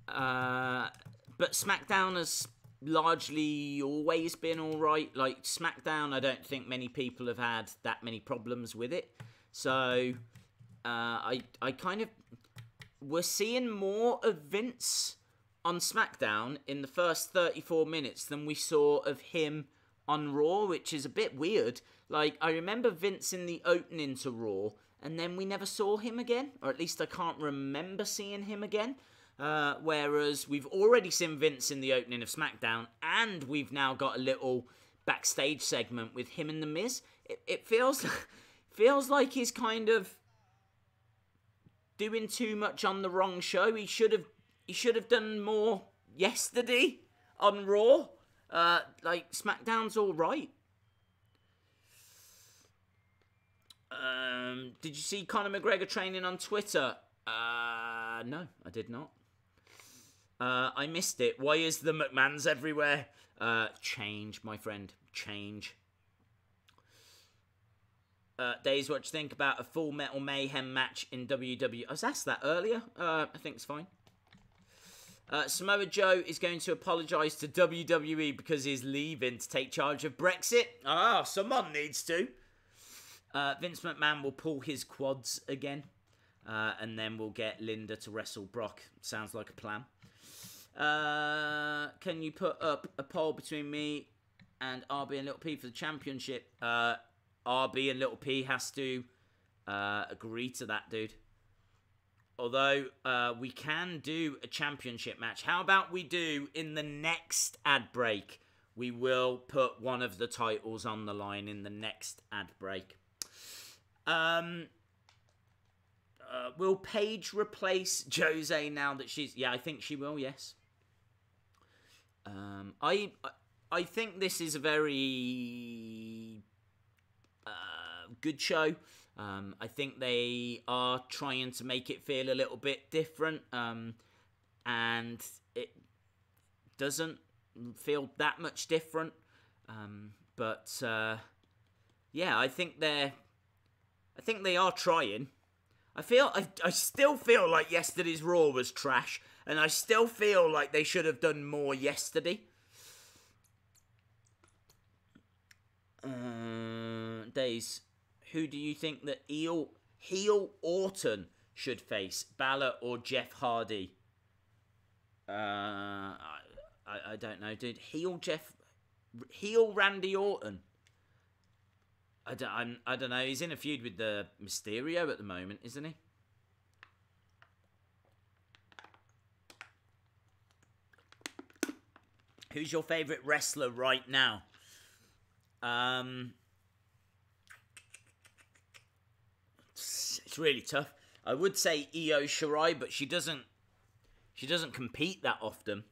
But SmackDown has largely always been alright. Like, SmackDown, I don't think many people have had that many problems with it. So, I kind of... We're seeing more of Vince on SmackDown in the first 34 minutes than we saw of him on Raw, which is a bit weird. Like, I remember Vince in the opening to Raw, and then we never saw him again. Or at least I can't remember seeing him again. Whereas we've already seen Vince in the opening of SmackDown, and we've now got a little backstage segment with him and The Miz. It feels like he's kind of doing too much on the wrong show. He should have done more yesterday on Raw. Like, SmackDown's all right. Did you see Conor McGregor training on Twitter? No, I did not. I missed it. Why is the McMahons everywhere? Change, my friend. Change. Days, what do you think about a Full Metal Mayhem match in WWE? I was asked that earlier. I think it's fine. Samoa Joe is going to apologise to WWE because he's leaving to take charge of Brexit. Someone needs to. Vince McMahon will pull his quads again. And then we'll get Linda to wrestle Brock. Sounds like a plan. Can you put up a poll between me and RB and Little P for the championship? RB and Little P has to agree to that, dude. Although, we can do a championship match. How about we do, in the next ad break, we will put one of the titles on the line in the next ad break. Will Paige replace Jose now that she's... Yeah, I think she will, yes. I think this is a very good show. I think they are trying to make it feel a little bit different. And it doesn't feel that much different. Yeah, I think they are trying. I still feel like yesterday's Raw was trash, and I still feel like they should have done more yesterday. Days, who do you think that heel Orton should face, Balor or Jeff Hardy? I don't know, dude. Heel Randy Orton. I don't know. He's in a feud with the Mysterio at the moment, isn't he? Who's your favourite wrestler right now? It's really tough. I would say Io Shirai, but she doesn't compete that often.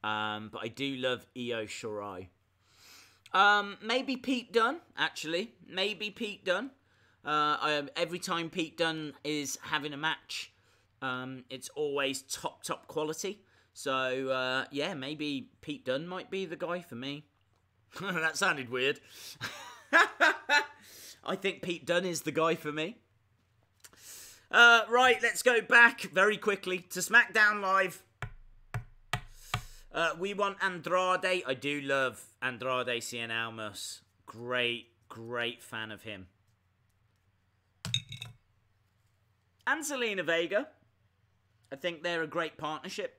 But I do love Io Shirai. Maybe Pete Dunne, actually. Maybe Pete Dunne. Every time Pete Dunne is having a match, it's always top quality. So, yeah, maybe Pete Dunne might be the guy for me. That sounded weird. I think Pete Dunne is the guy for me. Right, let's go back very quickly to SmackDown Live. We want Andrade. I do love Andrade Cien Almas. Great fan of him. And Zelina Vega. I think they're a great partnership.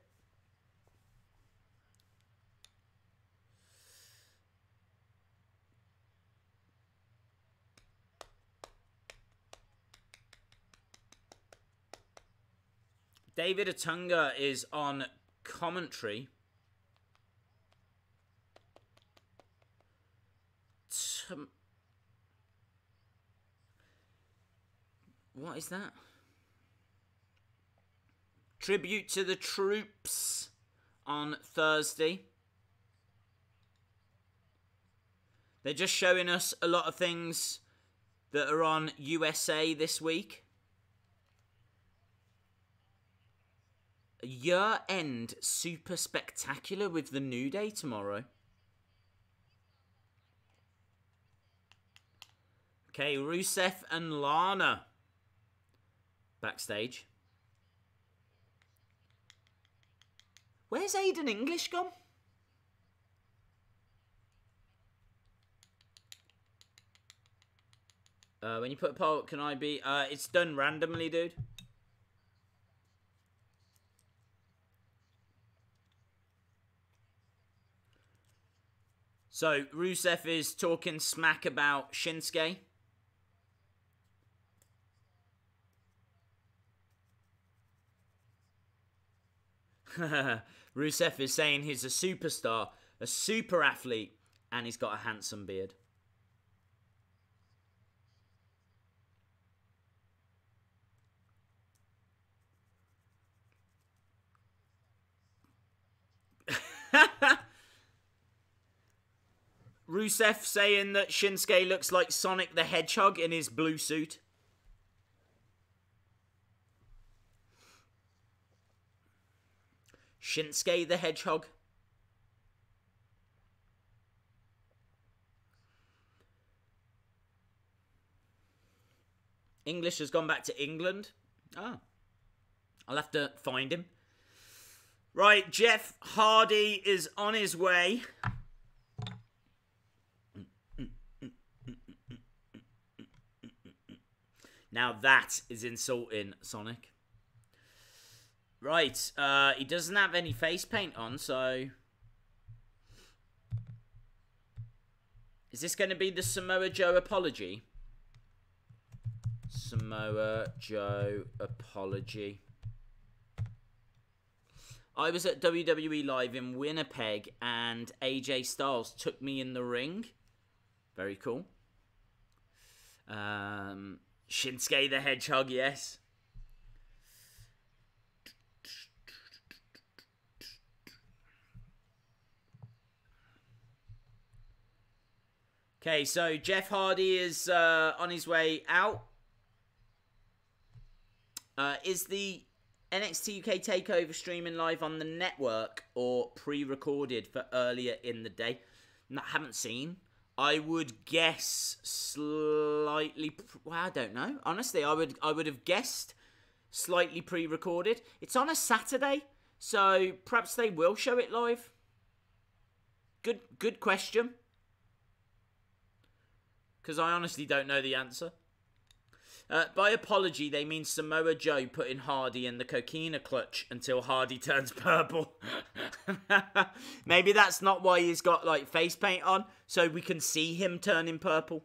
David Otunga is on commentary. What is that? Tribute to the troops on Thursday. They're just showing us a lot of things that are on USA this week. A year-end super spectacular with the New Day tomorrow. Okay, Rusev and Lana backstage. Where's Aiden English gone? When you put a poll, can I be... it's done randomly, dude. So, Rusev is talking smack about Shinsuke. Rusev is saying he's a superstar, a super athlete, and he's got a handsome beard. Rusev saying that Shinsuke looks like Sonic the Hedgehog in his blue suit. Shinsuke the Hedgehog. English has gone back to England. Oh. I'll have to find him. Right, Jeff Hardy is on his way. Now that is insulting, Sonic. Right, he doesn't have any face paint on, so... Is this going to be the Samoa Joe apology? Samoa Joe apology. I was at WWE Live in Winnipeg and AJ Styles took me in the ring. Very cool. Shinsuke the Hedgehog, yes. Okay, so Jeff Hardy is on his way out. Is the NXT UK TakeOver streaming live on the network or pre-recorded for earlier in the day? I haven't seen. I would guess slightly... Well, I don't know. Honestly, I would have guessed slightly pre-recorded. It's on a Saturday, so perhaps they will show it live. Good question. Because I honestly don't know the answer. By apology, they mean Samoa Joe putting Hardy in the coquina clutch until Hardy turns purple. Maybe that's not why he's got like face paint on, so we can see him turning purple.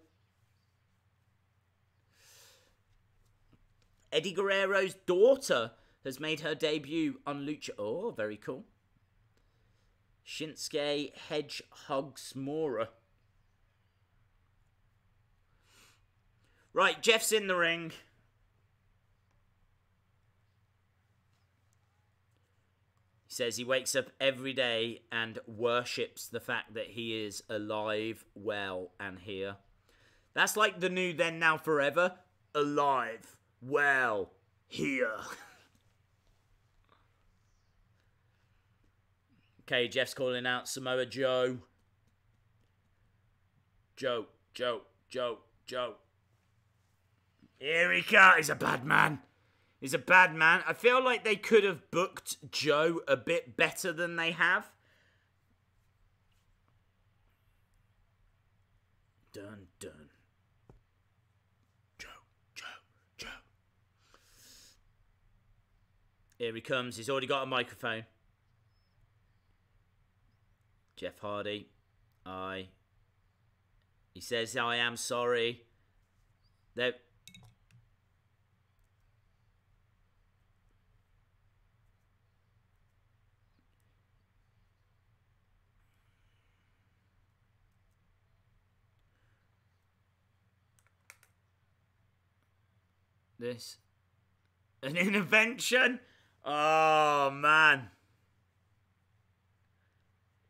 Eddie Guerrero's daughter has made her debut on Lucha. Oh, very cool. Shinsuke Hedgehog Smora. Right, Jeff's in the ring. He says he wakes up every day and worships the fact that he is alive, well, and here. That's like the new Then Now Forever. Alive, well, here. Okay, Jeff's calling out Samoa Joe. Joe. Here he comes. He's a bad man. He's a bad man. I feel like they could have booked Joe a bit better than they have. Dun, dun. Joe. Here he comes. He's already got a microphone. Jeff Hardy. He says, I am sorry. They're... This. An intervention? Oh, man.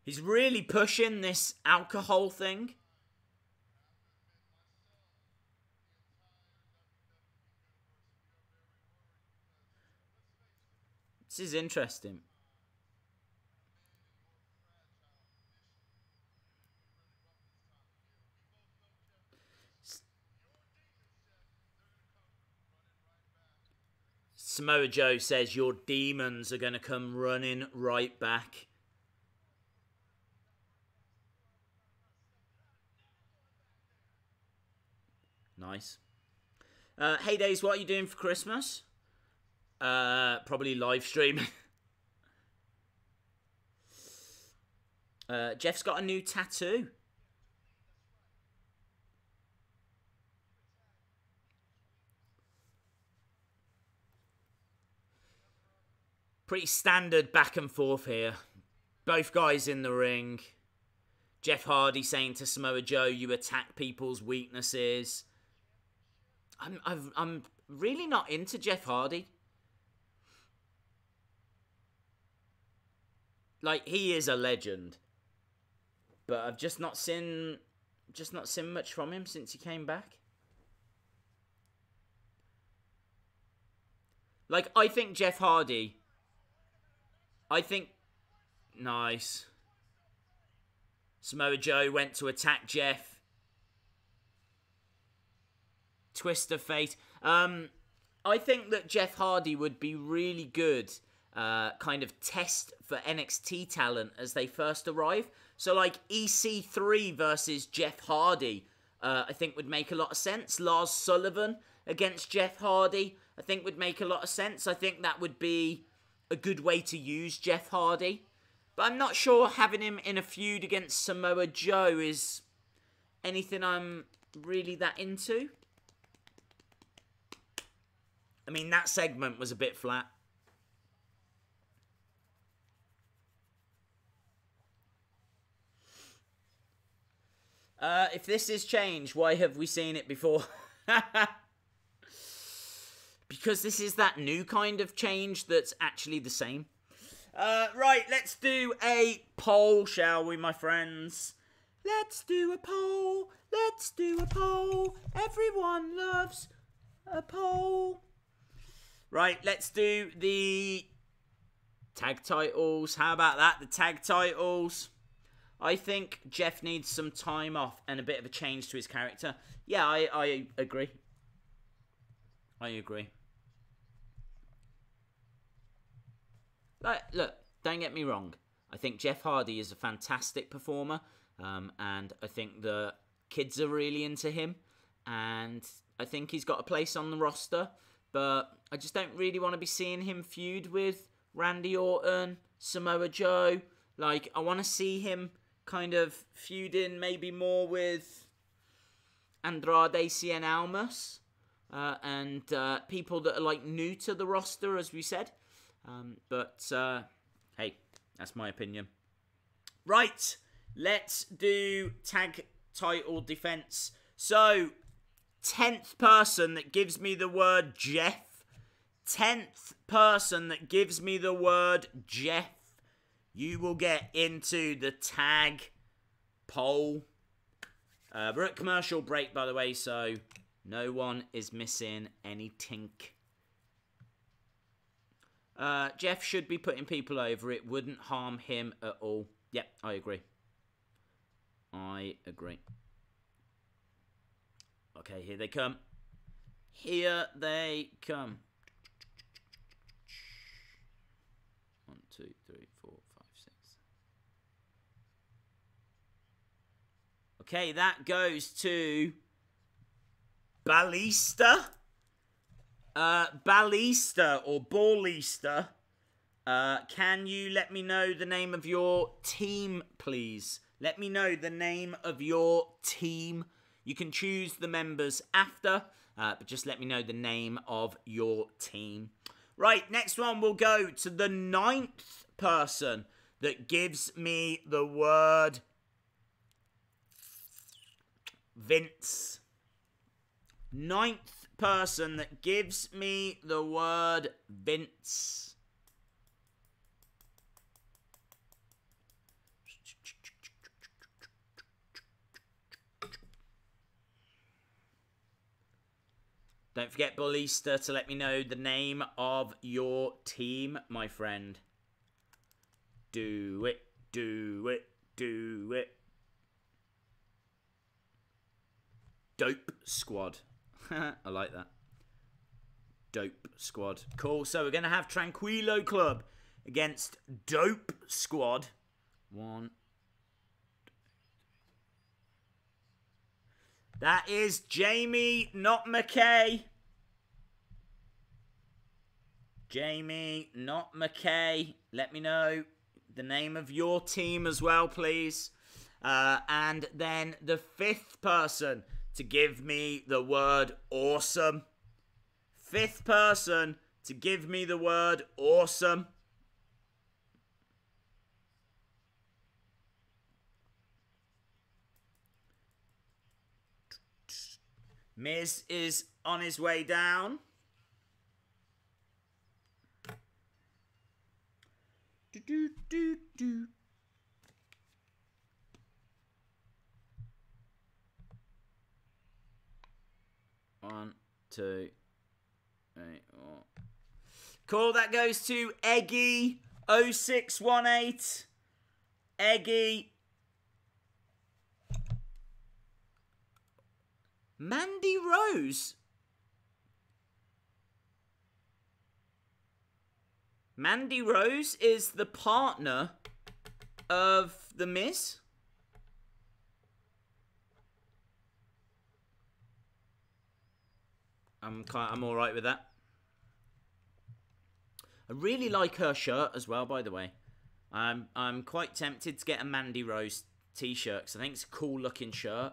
He's really pushing this alcohol thing. This is interesting. Samoa Joe says your demons are going to come running right back. Nice. Hey Days, what are you doing for Christmas? Probably live stream. Jeff's got a new tattoo. Pretty standard back and forth here. Both guys in the ring. Jeff Hardy saying to Samoa Joe, you attack people's weaknesses. I'm really not into Jeff Hardy. Like, he is a legend. But I've just not seen much from him since he came back. Like, I think Jeff Hardy... Nice. Samoa Joe went to attack Jeff. Twist of fate. I think that Jeff Hardy would be really good kind of test for NXT talent as they first arrive. So like EC3 versus Jeff Hardy, I think would make a lot of sense. Lars Sullivan against Jeff Hardy, I think would make a lot of sense. I think that would be a good way to use Jeff Hardy. But I'm not sure having him in a feud against Samoa Joe is anything I'm really that into. I mean, that segment was a bit flat. If this is change, why have we seen it before? Because this is that new kind of change that's actually the same. Right, let's do a poll, shall we, my friends? Let's do a poll. Let's do a poll. Everyone loves a poll. Right, let's do the tag titles. How about that? The tag titles. I think Jeff needs some time off and a bit of a change to his character. Yeah, I agree. I agree. Like, look, don't get me wrong. I think Jeff Hardy is a fantastic performer. And I think the kids are really into him. And I think he's got a place on the roster. But I just don't really want to be seeing him feud with Randy Orton, Samoa Joe. Like, I want to see him kind of feuding maybe more with Andrade Cien Almas. And people that are, like, new to the roster, as we said. But hey, that's my opinion. Right, let's do tag title defense. So, 10th person that gives me the word Jeff. 10th person that gives me the word Jeff. You will get into the tag poll. We're at commercial break, by the way, so no one is missing any tink. Jeff should be putting people over. It wouldn't harm him at all. Yep, I agree. I agree. Okay, here they come. Here they come. 1, 2, 3, 4, 5, 6. Okay, that goes to Ballista. Ballista or Ballista. Can you let me know the name of your team, please? Let me know the name of your team. You can choose the members after, but just let me know the name of your team. Right, next one will go to the 9th person that gives me the word Vince. 9th person that gives me the word Vince. Don't forget, Ballista, to let me know the name of your team, my friend. Do it, do it, do it. Dope Squad. I like that. Dope Squad. Cool. So we're going to have Tranquilo Club against Dope Squad. 1. That is Jamie, not McKay. Jamie, not McKay. Let me know the name of your team as well, please. And then the 5th person to give me the word awesome. 5th person to give me the word awesome. Miz is on his way down. Do, do, do, do. One, two, three, four. Cool, that goes to Eggy 0618. Eggy. Mandy Rose. Mandy Rose is the partner of The Miz. I'm all right with that. I really like her shirt as well, by the way. I'm quite tempted to get a Mandy Rose t-shirt because I think it's a cool looking shirt.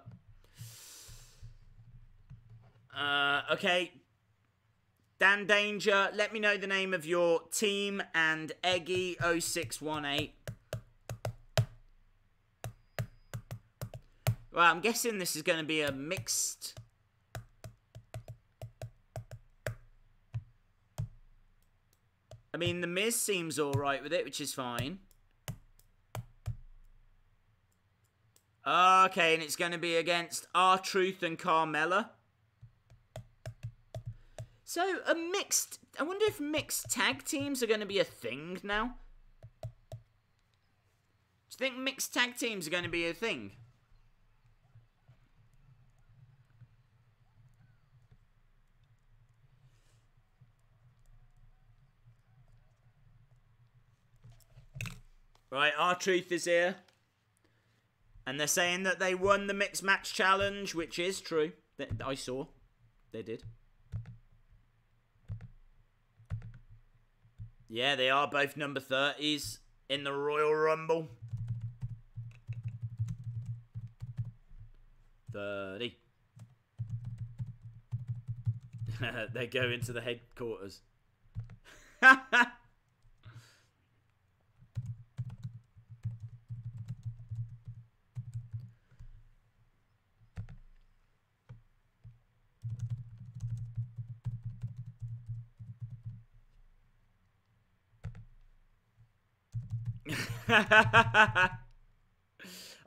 Okay. Dan Danger, let me know the name of your team, and Eggy 0618. Well, I'm guessing this is going to be a mixed. I mean, The Miz seems alright with it, which is fine. Okay, and it's going to be against R-Truth and Carmella. So, a mixed... I wonder if mixed tag teams are going to be a thing now? Do you think mixed tag teams are going to be a thing? Right, R-Truth is here. And they're saying that they won the mixed match challenge, which is true. I saw. They did. Yeah, they are both number 30s in the Royal Rumble. 30. They go into the headquarters.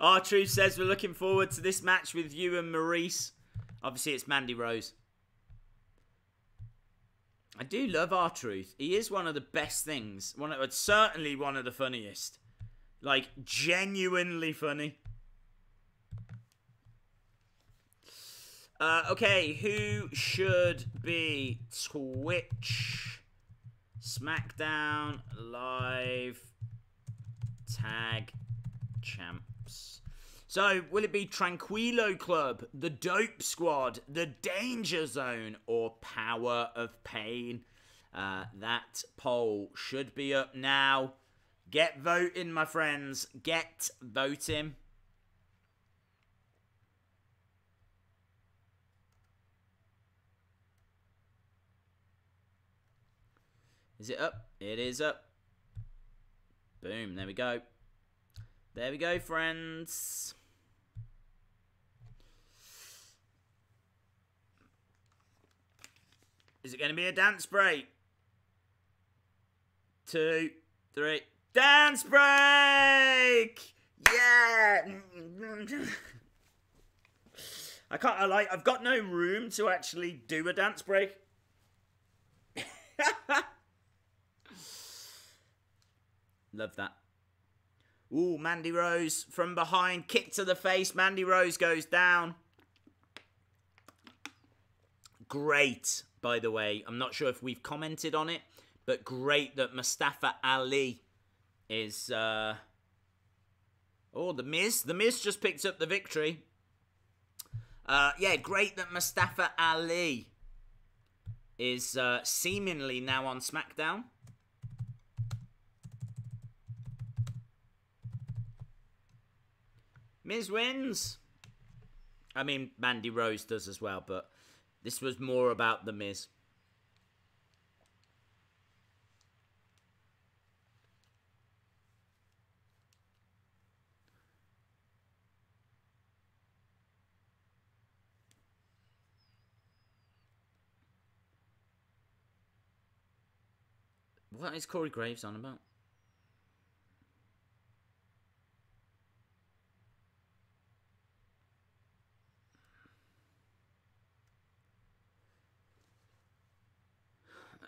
R-Truth says we're looking forward to this match with you and Maurice. Obviously, it's Mandy Rose. I do love R-Truth. He is one of the best things. Certainly one of the funniest. Like, genuinely funny. Okay, who should be Twitch Smackdown Live Tag Champs? So, will it be Tranquilo Club, the Dope Squad, the Danger Zone, or Power of Pain? That poll should be up now. Get voting, my friends. Get voting. Is it up? It is up. Boom, there we go. There we go, friends. Is it going to be a dance break? 2, 3. Dance break! Yeah! I've got no room to actually do a dance break. Love that. Ooh, Mandy Rose from behind. Kick to the face. Mandy Rose goes down. Great, by the way. I'm not sure if we've commented on it, but great that Mustafa Ali is... Oh, The Miz. The Miz just picked up the victory. Yeah, great that Mustafa Ali is seemingly now on Smackdown. Miz wins. I mean, Mandy Rose does as well, but this was more about The Miz. What is Corey Graves on about?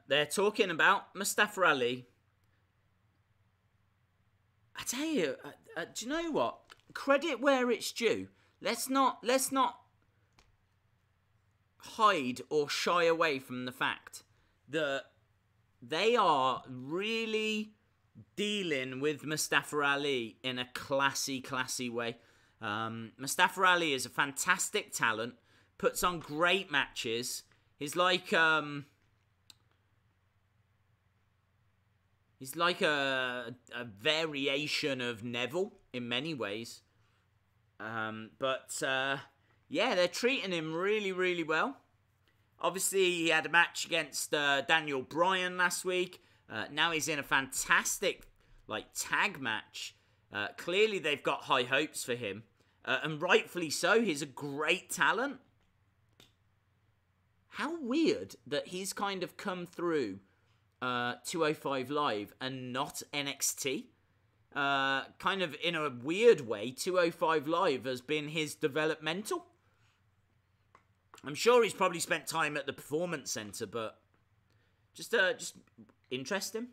They're talking about Mustafa Ali. I tell you, do you know what? Credit where it's due. Let's not hide or shy away from the fact that they are really dealing with Mustafa Ali in a classy way. Mustafa Ali is a fantastic talent, puts on great matches. He's like a variation of Neville in many ways. Yeah, they're treating him really well. Obviously, he had a match against Daniel Bryan last week. Now he's in a fantastic tag match. Clearly, they've got high hopes for him. And rightfully so. He's a great talent. How weird that he's kind of come through 205 Live and not NXT. Kind of in a weird way, 205 Live has been his developmental. I'm sure he's probably spent time at the Performance Center, but just interesting.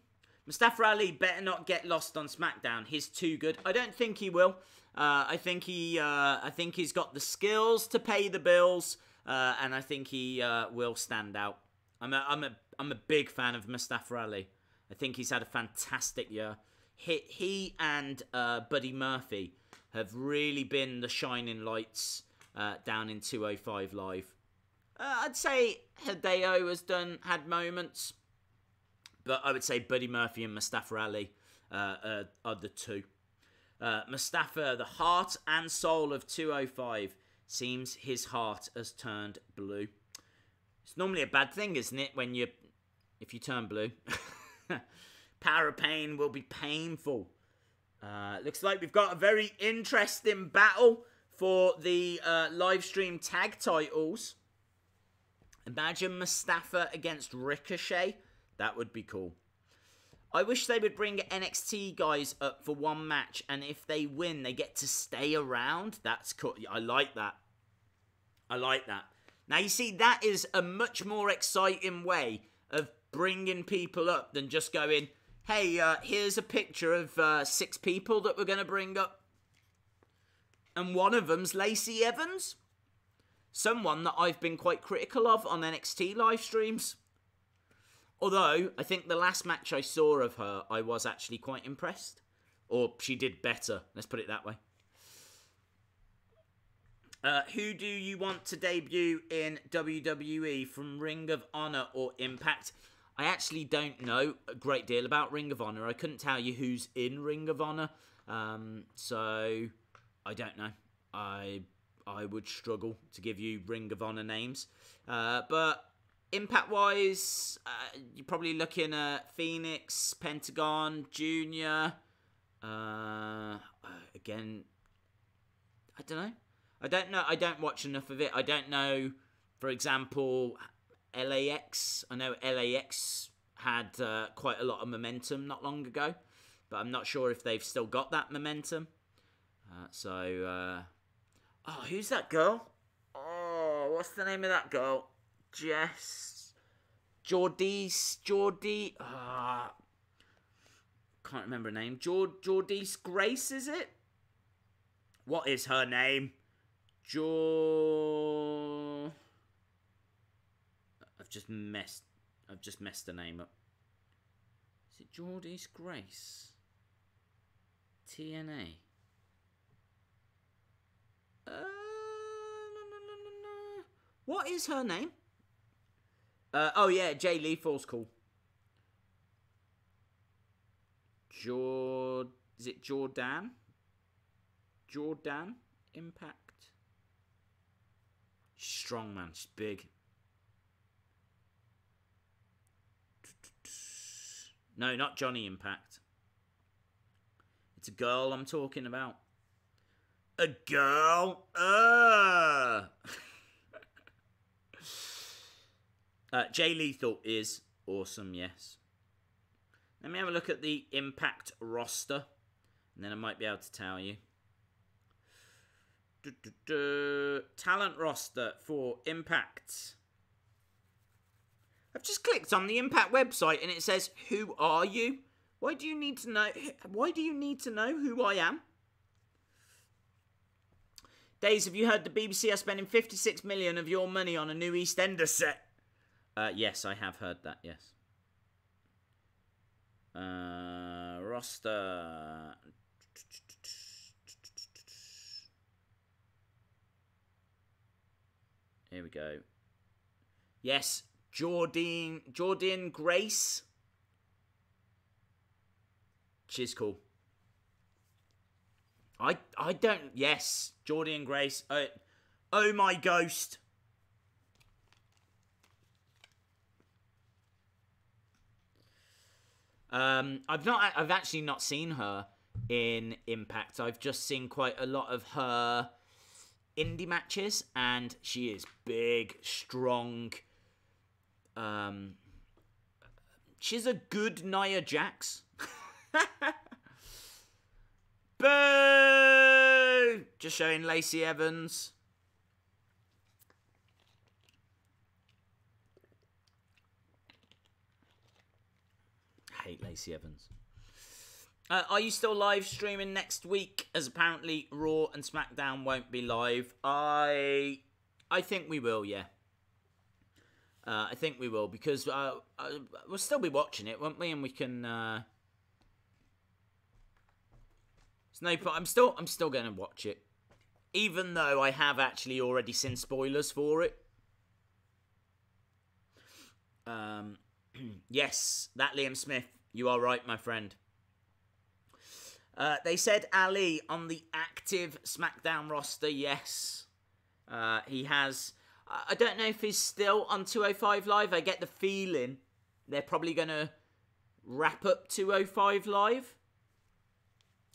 Mustafa Ali better not get lost on SmackDown. He's too good. I don't think he will. I think he's got the skills to pay the bills, and I think he will stand out. I'm a big fan of Mustafa Ali. I think he's had a fantastic year. He and Buddy Murphy have really been the shining lights down in 205 Live. I'd say Hideo has had moments, but I would say Buddy Murphy and Mustafa Ali are the two. Mustafa, the heart and soul of 205, seems his heart has turned blue. It's normally a bad thing, isn't it, if you turn blue? Power of Pain will be painful. Looks like we've got a very interesting battle for the live stream tag titles. Imagine Mustafa against Ricochet. That would be cool. I wish they would bring NXT guys up for one match, and if they win, they get to stay around. That's cool. I like that. Now, you see, that is a much more exciting way of bringing people up than just going, hey, here's a picture of 6 people that we're going to bring up. And one of them's Lacey Evans. Someone that I've been quite critical of on NXT live streams. Although, I think the last match I saw of her, I was actually quite impressed. Or she did better, let's put it that way. Who do you want to debut in WWE from Ring of Honor or Impact? I actually don't know a great deal about Ring of Honor. I couldn't tell you who's in Ring of Honor. So, I don't know. I would struggle to give you Ring of Honor names. But Impact-wise, you're probably looking at Phoenix, Pentagon, Junior. Again, I don't know. I don't watch enough of it. I don't know, for example, LAX. I know LAX had quite a lot of momentum not long ago, but I'm not sure if they've still got that momentum. Oh, who's that girl? Oh, what's the name of that girl? Geordie. Can't remember her name. Geordie Grace, is it? What is her name? I've just messed the name up. Is it Geordie Grace? TNA. No. What is her name? Oh yeah, Jay Lethal's cool. Is it Jordan? Jordan Impact. She's strong, man. She's big. No, not Johnny Impact. It's a girl I'm talking about. A girl? Jay Lethal is awesome, yes. Let me have a look at the Impact roster, and then I might be able to tell you. Talent roster for Impact. I've just clicked on the Impact website and it says, "Who are you?" Why do you need to know? Why do you need to know who I am? Days, have you heard the BBC are spending 56 million of your money on a new EastEnders set? Yes, I have heard that. Yes. Roster. Here we go. Yes, Jordan Grace. She's cool. I don't. Yes, Jordan Grace. Oh my ghost. I've actually not seen her in Impact. I've just seen quite a lot of her indie matches, and she is big, strong. She's a good Nia Jax. Boo! Just showing Lacey Evans. I hate Lacey Evans. Are you still live streaming next week? As apparently Raw and SmackDown won't be live. I think we will, yeah. I think we will, because we'll still be watching it, won't we? And we can. It's no problem. I'm still going to watch it, even though I have actually already seen spoilers for it. Yes, that Liam Smith. You are right, my friend. They said Ali on the active SmackDown roster. Yes, he has. I don't know if he's still on 205 Live. I get the feeling they're probably going to wrap up 205 Live.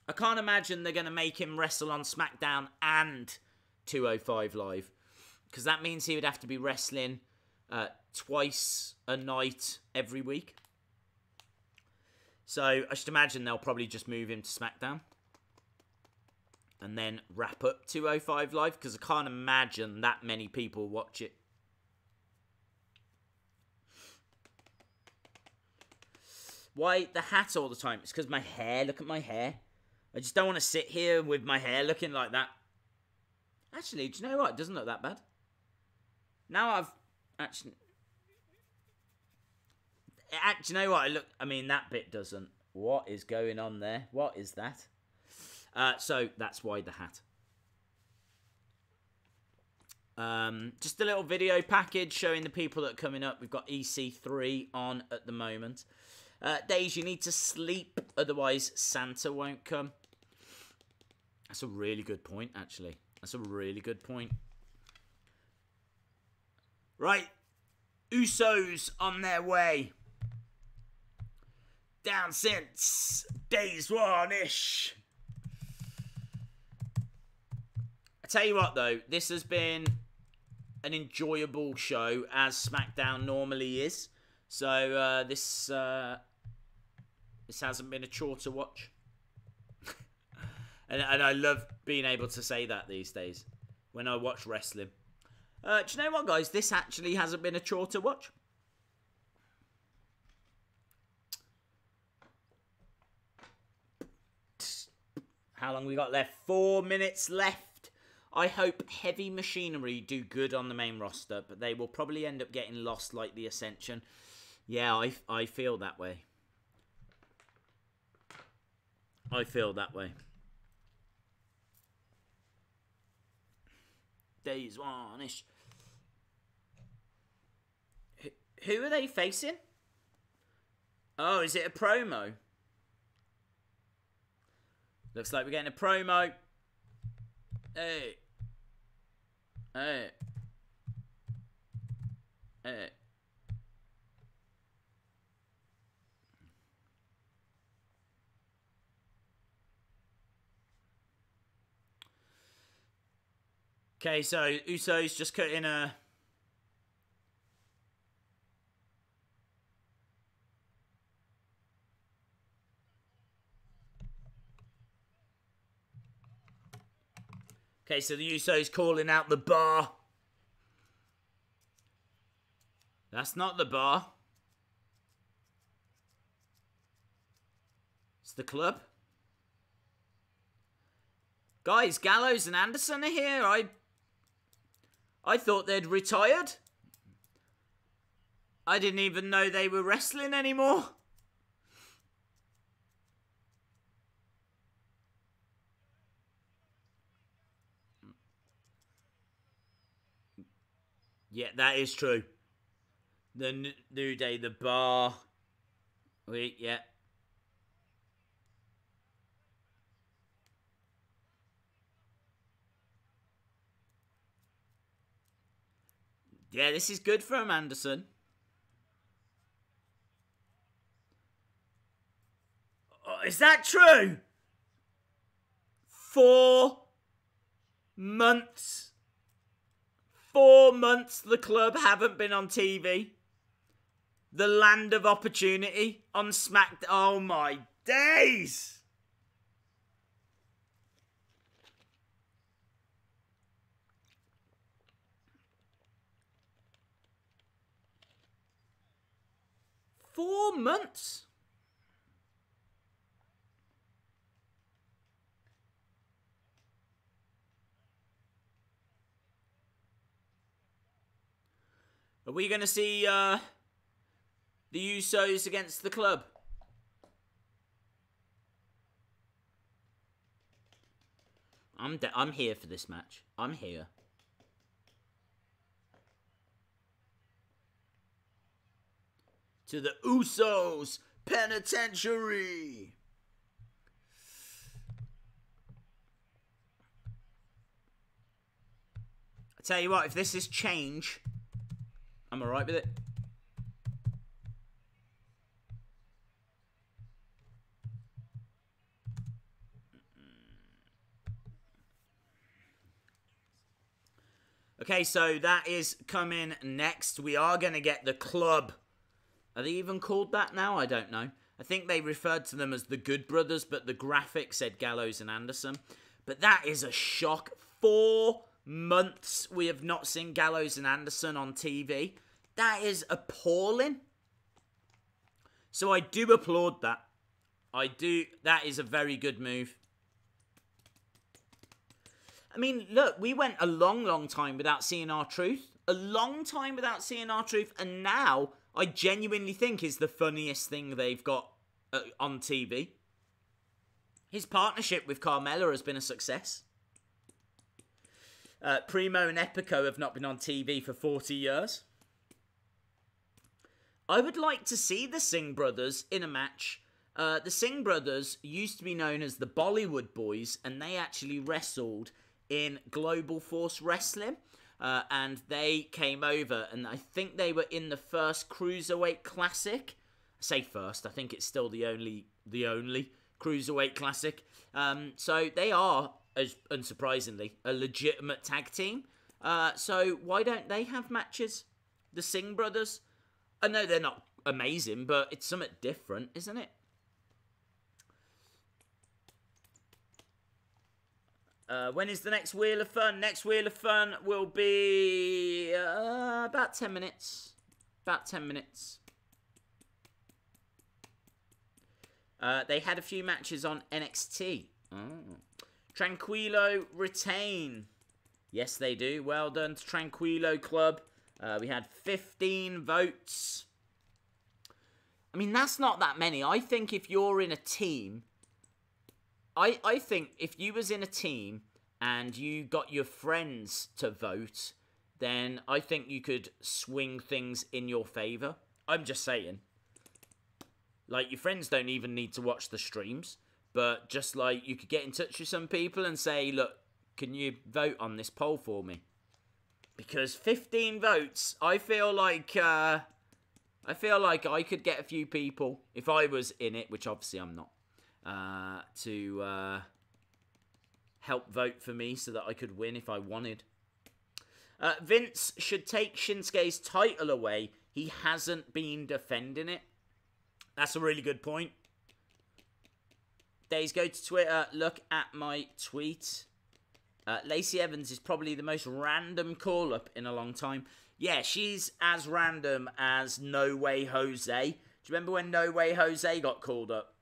I can't imagine they're going to make him wrestle on SmackDown and 205 Live, because that means he would have to be wrestling twice a night every week. So I should imagine they'll probably just move him to SmackDown and then wrap up 205 Live, because I can't imagine that many people watch it. Why the hat all the time? It's because my hair. Look at my hair. I just don't want to sit here with my hair looking like that. Actually, do you know what? It doesn't look that bad. Now I've actually... Do you know what? I mean, that bit doesn't. What is going on there? What is that? So that's why the hat. Just a little video package showing the people that are coming up. We've got EC3 on at the moment. Days, you need to sleep, otherwise Santa won't come. That's a really good point, actually. That's a really good point. Right. Usos on their way. Down since days one-ish. I tell you what, though, this has been an enjoyable show, as SmackDown normally is. So this hasn't been a chore to watch. and I love being able to say that these days when I watch wrestling. Do you know what, guys? This actually hasn't been a chore to watch. How long we got left? 4 minutes left. I hope Heavy Machinery do good on the main roster, but they will probably end up getting lost like the Ascension. Yeah, I feel that way. I feel that way. Days one-ish. Who are they facing? Oh, is it a promo? Looks like we're getting a promo. Hey. Hey. Hey. Okay, so Usos just cut in a... Okay, so the Usos calling out the bar. That's not the bar. It's the club. Guys, Gallows and Anderson are here. I thought they'd retired. I didn't even know they were wrestling anymore. Yeah, that is true. The New Day, the bar. Yeah. Yeah, this is good for him, Anderson. Oh, is that true? 4 months. 4 months the club haven't been on TV. The land of opportunity on Smackdown. Oh my days! Four months? Are we going to see the Usos against the club? I'm here for this match. I'm here. To the Usos Penitentiary. I tell you what, if this is change, I'm alright with it. Okay, so that is coming next. We are going to get the club. Are they even called that now? I don't know. I think they referred to them as the Good Brothers, but the graphic said Gallows and Anderson. But that is a shock. 4 months we have not seen Gallows and Anderson on TV. That is appalling. So I do applaud that. I do. That is a very good move. I mean, look, we went a long, long time without seeing R-Truth. A long time without seeing R-Truth. And now, I genuinely think is the funniest thing they've got on TV. His partnership with Carmella has been a success. Primo and Epico have not been on TV for 40 years. I would like to see the Singh brothers in a match. The Singh brothers used to be known as the Bollywood Boys, and they actually wrestled in Global Force Wrestling, and they came over, and I think they were in the first Cruiserweight Classic. I say first, I think it's still the only Cruiserweight Classic. So they are, as unsurprisingly, a legitimate tag team. So why don't they have matches? The Singh brothers. I know they're not amazing, but it's something different, isn't it? When is the next Wheel of Fun? Next Wheel of Fun will be about 10 minutes. About 10 minutes. They had a few matches on NXT. Oh. Tranquilo retain. Yes, they do. Well done to Tranquilo Club. We had 15 votes. I mean, that's not that many. I think if you're in a team... I think if you was in a team and you got your friends to vote, then I think you could swing things in your favour. I'm just saying. Like, your friends don't even need to watch the streams, but just like you could get in touch with some people and say, look, can you vote on this poll for me? Because 15 votes, I feel like I could get a few people, if I was in it, which obviously I'm not, to help vote for me so that I could win if I wanted. Vince should take Shinsuke's title away. He hasn't been defending it. That's a really good point. Days, go to Twitter. Look at my tweet. Lacey Evans is probably the most random call-up in a long time. Yeah, she's as random as No Way Jose. Do you remember when No Way Jose got called up?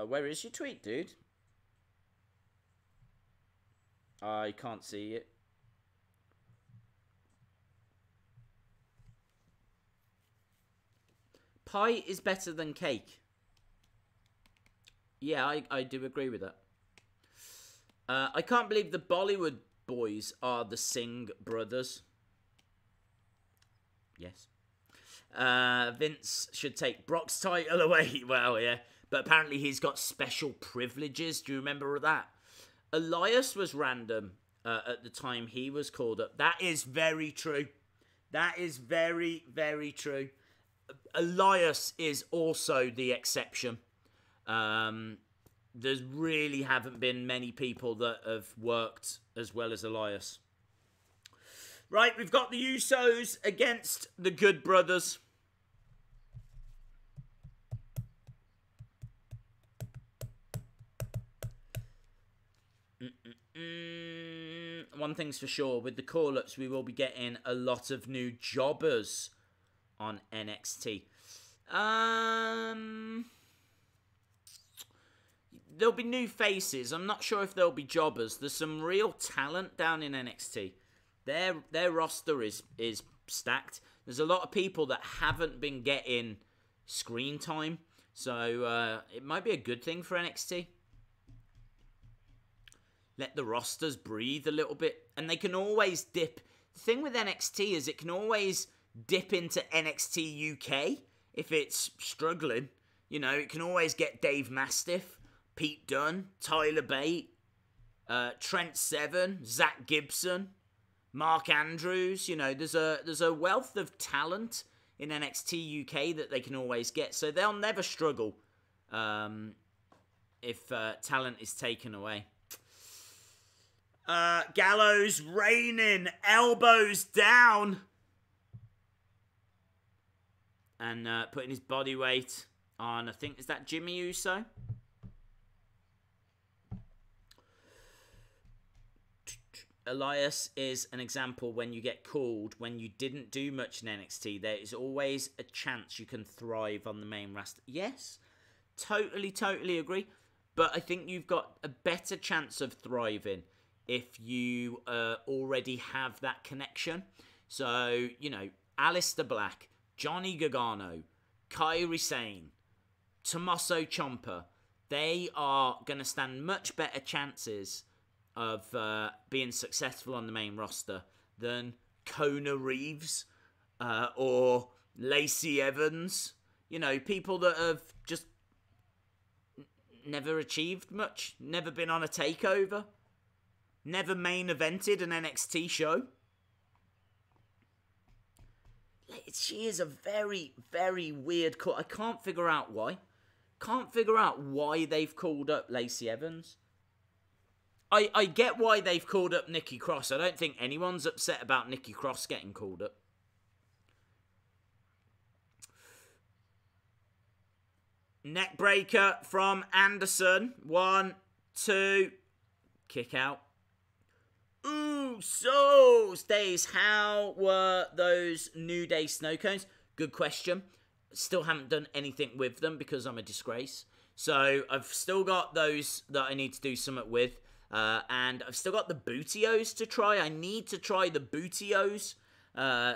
Where is your tweet, dude? I can't see it. Pie is better than cake. Yeah, I do agree with that. I can't believe the Bollywood boys are the Singh brothers. Yes. Vince should take Brock's title away. Well, yeah. But apparently he's got special privileges. Do you remember that? Elias was random at the time he was called up. That is very true. That is very, very true. Elias is also the exception. There really haven't been many people that have worked as well as Elias. Right, we've got the Usos against the Good Brothers. One thing's for sure, with the call-ups, we will be getting a lot of new jobbers on NXT. There'll be new faces. I'm not sure if there'll be jobbers. There's some real talent down in NXT. Their roster is stacked. There's a lot of people that haven't been getting screen time. So it might be a good thing for NXT. Let the rosters breathe a little bit. And they can always dip. The thing with NXT is it can always dip into NXT UK if it's struggling. You know, it can always get Dave Mastiff, Pete Dunne, Tyler Bate, Trent Seven, Zach Gibson, Mark Andrews. You know, there's a wealth of talent in NXT UK that they can always get. So they'll never struggle if talent is taken away. Gallows reigning, elbows down. And putting his body weight on, I think, is that Jimmy Uso? Elias is an example when you get called, when you didn't do much in NXT, there is always a chance you can thrive on the main roster. Yes, totally agree. But I think you've got a better chance of thriving if you already have that connection. So, you know, Aleister Black, Johnny Gargano, Kairi Sane, Tommaso Ciampa, they are going to stand much better chances of being successful on the main roster than Kona Reeves or Lacey Evans. You know, people that have just never achieved much, never been on a takeover, never main evented an NXT show. She is a very, very weird call. I can't figure out why. Can't figure out why they've called up Lacey Evans. I get why they've called up Nikki Cross. I don't think anyone's upset about Nikki Cross getting called up. Neckbreaker from Anderson. 1, 2. Kick out. Usos days. How were those New Day snow cones? Good question. Still haven't done anything with them because I'm a disgrace. So I've still got those that I need to do something with. And I've still got the Bootios to try. I need to try the Bootios.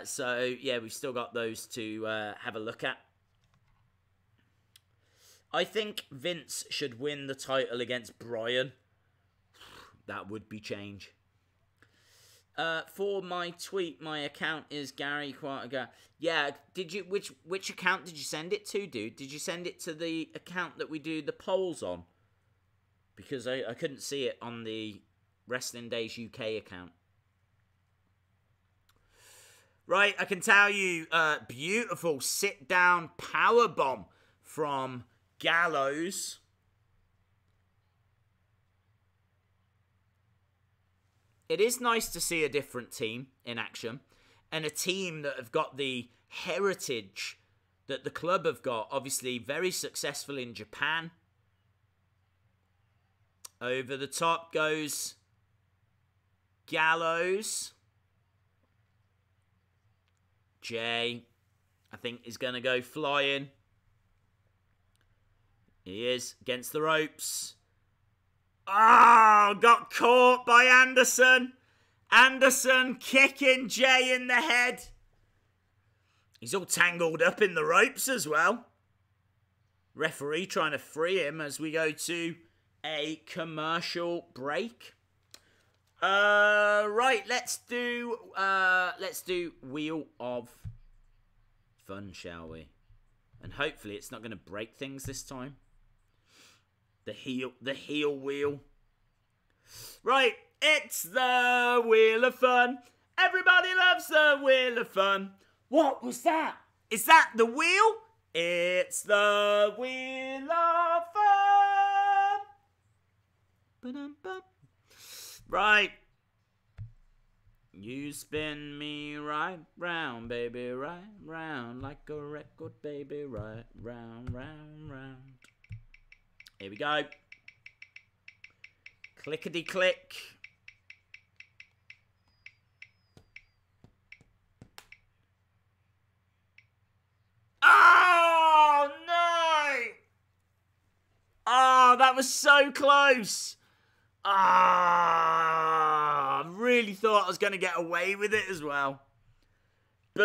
So yeah, we've still got those to have a look at. I think Vince should win the title against Bryan. That would be change. For my tweet, my account is Gary Quartiga. Yeah, did you? Which account did you send it to, dude? Did you send it to the account that we do the polls on? Because I couldn't see it on the Wrestling Days UK account. Right, I can tell you, beautiful sit-down powerbomb from Gallows. It is nice to see a different team in action, and a team that have got the heritage that the club have got. Obviously, very successful in Japan. Over the top goes Gallows. Jay, I think, is going to go flying. He is against the ropes. Oh, got caught by Anderson. Anderson kicking Jay in the head. He's all tangled up in the ropes as well. Referee trying to free him as we go to a commercial break. Right, let's do Wheel of Fun, shall we? And hopefully it's not going to break things this time. The heel wheel. Right, it's the Wheel of Fun. Everybody loves the Wheel of Fun. What was that? Is that the wheel? It's the Wheel of Fun. Ba-dum-bum. Right. You spin me right round, baby, right round, like a record, baby, right round, round, round. Here we go. Clickety-click. Oh, no! Oh, that was so close. Ah, I really thought I was going to get away with it as well. Boo!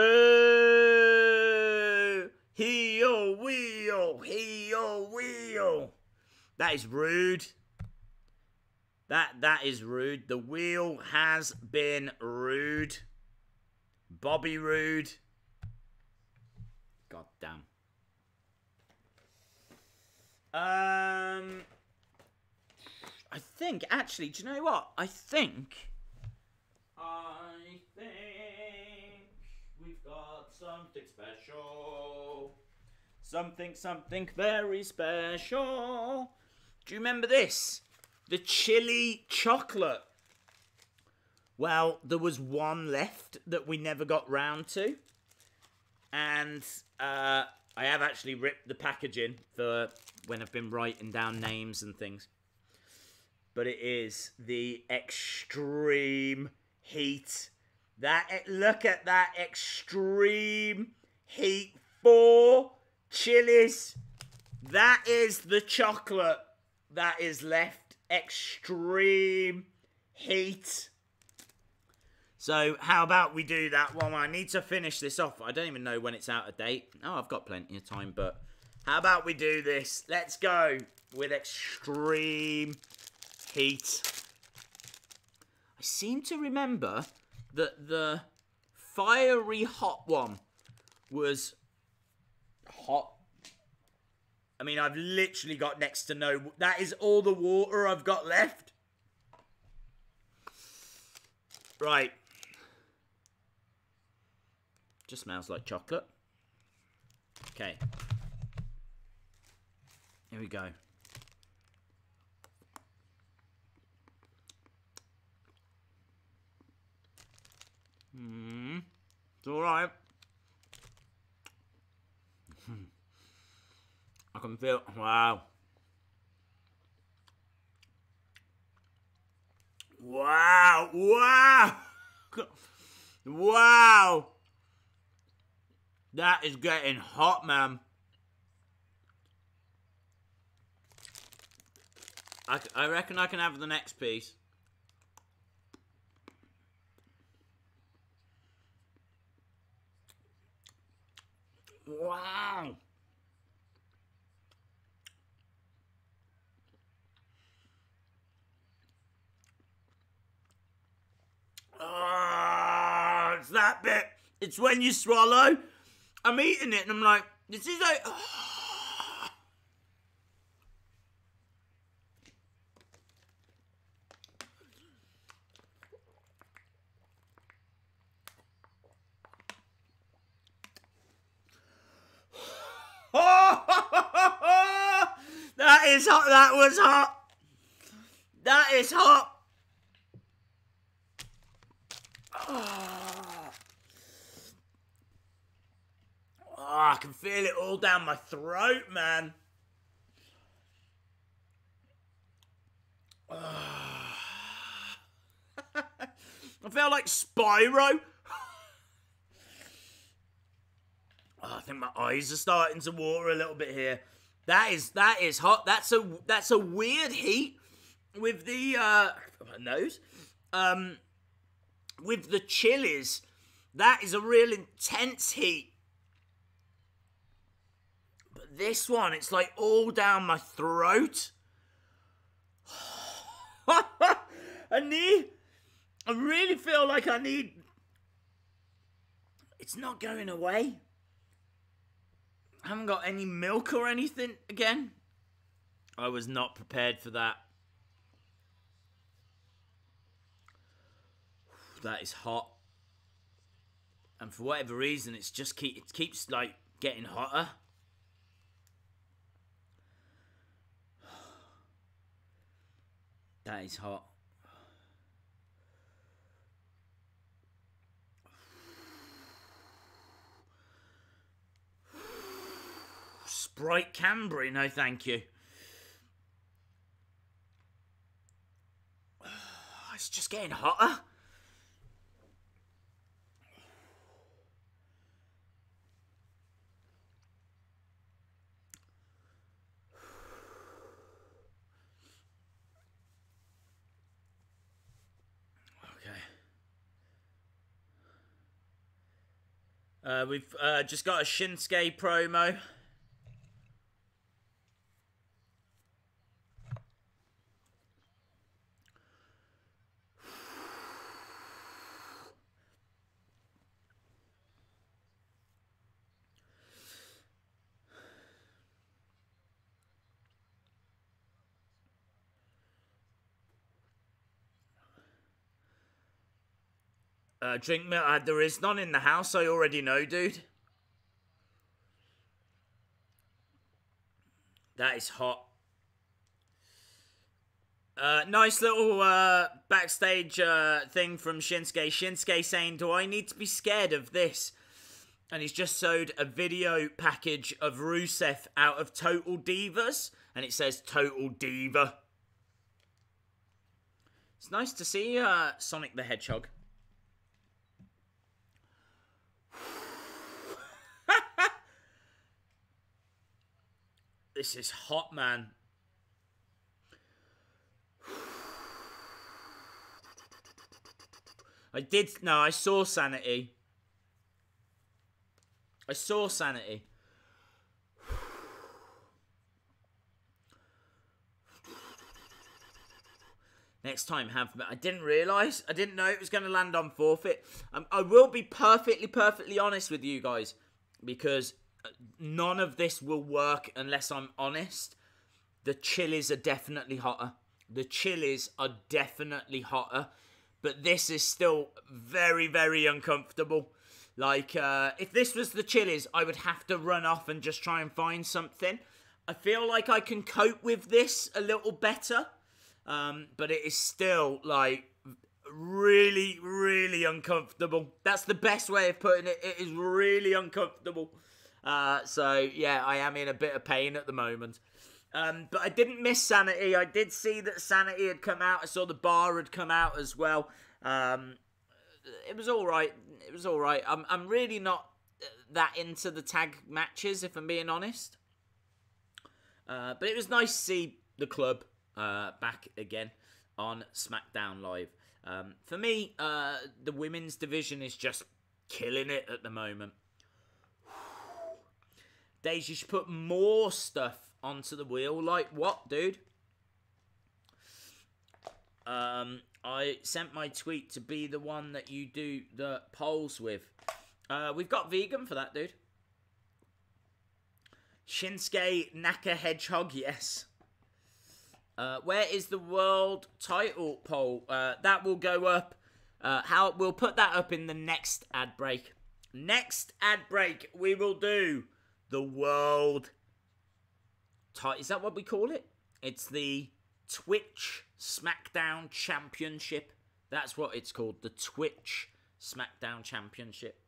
Heel wheel, heel wheel. That is rude. That is rude. The wheel has been rude. Bobby Roode. God damn. I think, actually, do you know what? I think we've got something special. Something very special. Do you remember this? The chili chocolate. Well, there was one left that we never got round to. And I have actually ripped the packaging for when I've been writing down names and things. But it is the Extreme Heat. Look at that Extreme Heat 4 chilies. That is the chocolate that is left. Extreme Heat. So how about we do that one? I need to finish this off. I don't even know when it's out of date. Oh, I've got plenty of time, but how about we do this? Let's go with Extreme Heat. I seem to remember that the fiery hot one was hot. I mean, I've literally got next to no... That is all the water I've got left. Right. Just smells like chocolate. Okay. Here we go. It's alright. I can feel... Wow. Wow. Wow. Wow. That is getting hot, man. I reckon I can have the next piece. Wow. Oh, it's that bit. It's when you swallow. I'm eating it and I'm like, this is like... That is hot. That was hot. That is hot. Oh, I can feel it all down my throat, man. I feel like Spyro. I think my eyes are starting to water a little bit here. That is hot. That's a weird heat with the my nose. With the chilies, that is a real intense heat. But this one, it's like all down my throat. I really feel like I need. It's not going away. I haven't got any milk or anything again. I was not prepared for that. That is hot. And for whatever reason, it keeps like getting hotter. That is hot. Sprite Cambry, no thank you. It's just getting hotter. Okay. We've just got a Shinsuke promo. Drink milk. There is none in the house. I already know, dude. That is hot. Nice little backstage thing from Shinsuke. Shinsuke saying, "Do I need to be scared of this?" And he's just showed a video package of Rusev out of Total Divas, and it says Total Diva. It's nice to see Sonic the Hedgehog. This is hot, man. I saw Sanity. I saw Sanity. Next time, I didn't realise. I didn't know it was going to land on forfeit. I will be perfectly honest with you guys, because none of this will work unless I'm honest. The chilies are definitely hotter. The chilies are definitely hotter. But this is still very, very uncomfortable. Like, if this was the chilies, I would have to run off and just try and find something. I feel like I can cope with this a little better. But it is still, like, really, really uncomfortable. That's the best way of putting it. It is really uncomfortable. So, yeah, I am in a bit of pain at the moment. But I didn't miss Sanity. I did see that Sanity had come out. I saw the bar had come out as well. It was all right. It was all right. I'm really not that into the tag matches, if I'm being honest. But it was nice to see the club back again on SmackDown Live. For me, the women's division is just killing it at the moment. Days, you should put more stuff onto the wheel. Like what, dude? I sent my tweet to be the one that you do the polls with. We've got vegan for that, dude. Shinsuke Naka Hedgehog, yes. Where is the world title poll? That will go up. We'll put that up in the next ad break. Next ad break, we will do the world title. Is that what we call it? It's the Twitch Smackdown Championship. That's what it's called. The Twitch Smackdown Championship.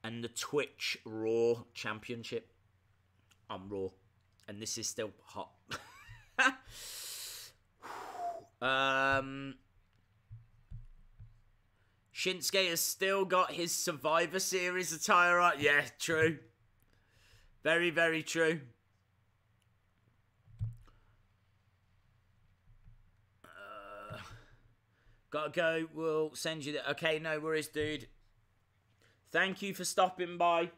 and the Twitch Raw Championship on Raw. And this is still hot. Shinsuke has still got his Survivor Series attire on. Yeah, true. Very, very true. Gotta go. We'll send you the... Okay, no worries, dude. Thank you for stopping by.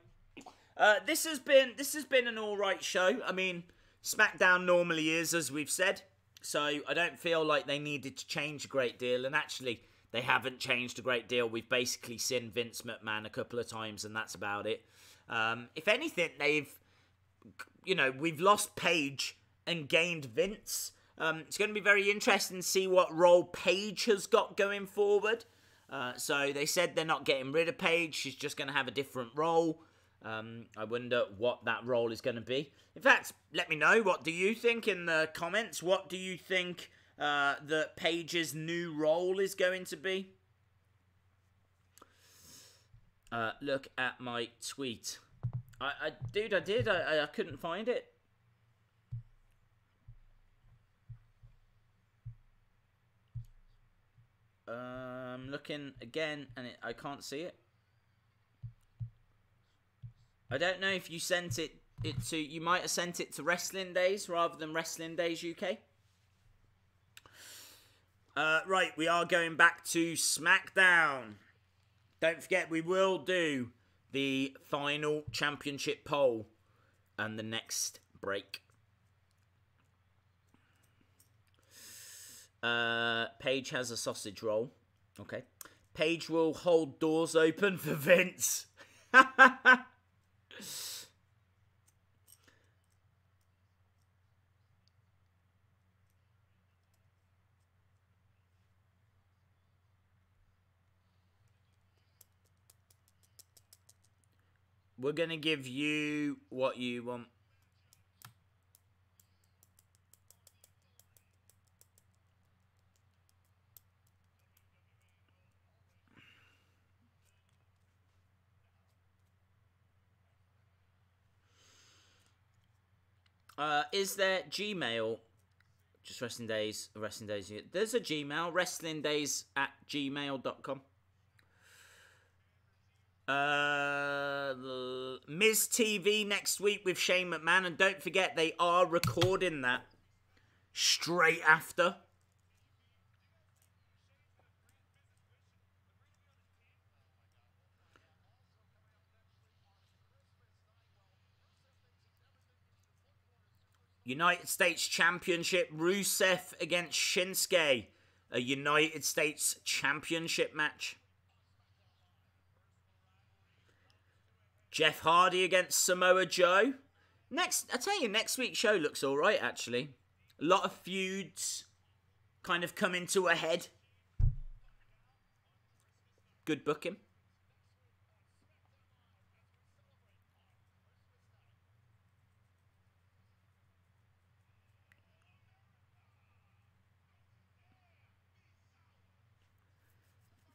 This has been an alright show. I mean, SmackDown normally is, as we've said. So I don't feel like they needed to change a great deal. And actually, they haven't changed a great deal. We've basically seen Vince McMahon a couple of times, and that's about it. If anything, we've lost Paige and gained Vince. It's going to be very interesting to see what role Paige has got going forward. So they said they're not getting rid of Paige. She's just going to have a different role. I wonder what that role is going to be. In fact, let me know. What do you think in the comments? What do you think that Paige's new role is going to be? Look at my tweet. I couldn't find it. I'm looking again, and I can't see it. I don't know if you sent it to... You might have sent it to Wrestling Days rather than Wrestling Days UK. Right, we are going back to SmackDown. Don't forget, we will do the final championship poll and the next break. Paige has a sausage roll. Okay. Paige will hold doors open for Vince. We're going to give you what you want. Is there Gmail? Just Wrestling Days. There's a Gmail. WrestlingDays@gmail.com. Miz TV next week with Shane McMahon. And don't forget, they are recording that straight after. United States Championship, Rusev against Shinsuke. A United States Championship match. Jeff Hardy against Samoa Joe. I tell you, next week's show looks alright, actually. A lot of feuds kind of coming to a head. Good booking.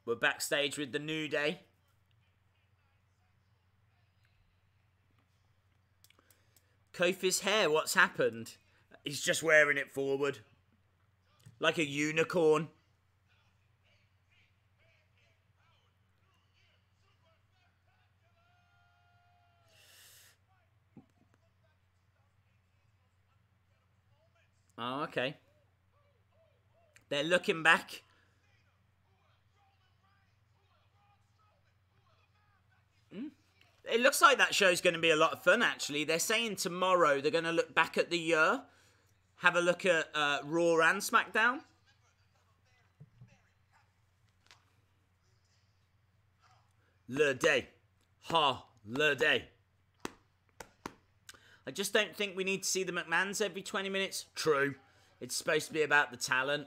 We're backstage with the New Day. Kofi's hair, what's happened? He's just wearing it forward. Like a unicorn. Oh, okay. They're looking back. It looks like that show's going to be a lot of fun, actually. They're saying tomorrow they're going to look back at the year. Have a look at Raw and SmackDown. Le day. Ha, le day. I just don't think we need to see the McMahons every 20 minutes. True. It's supposed to be about the talent.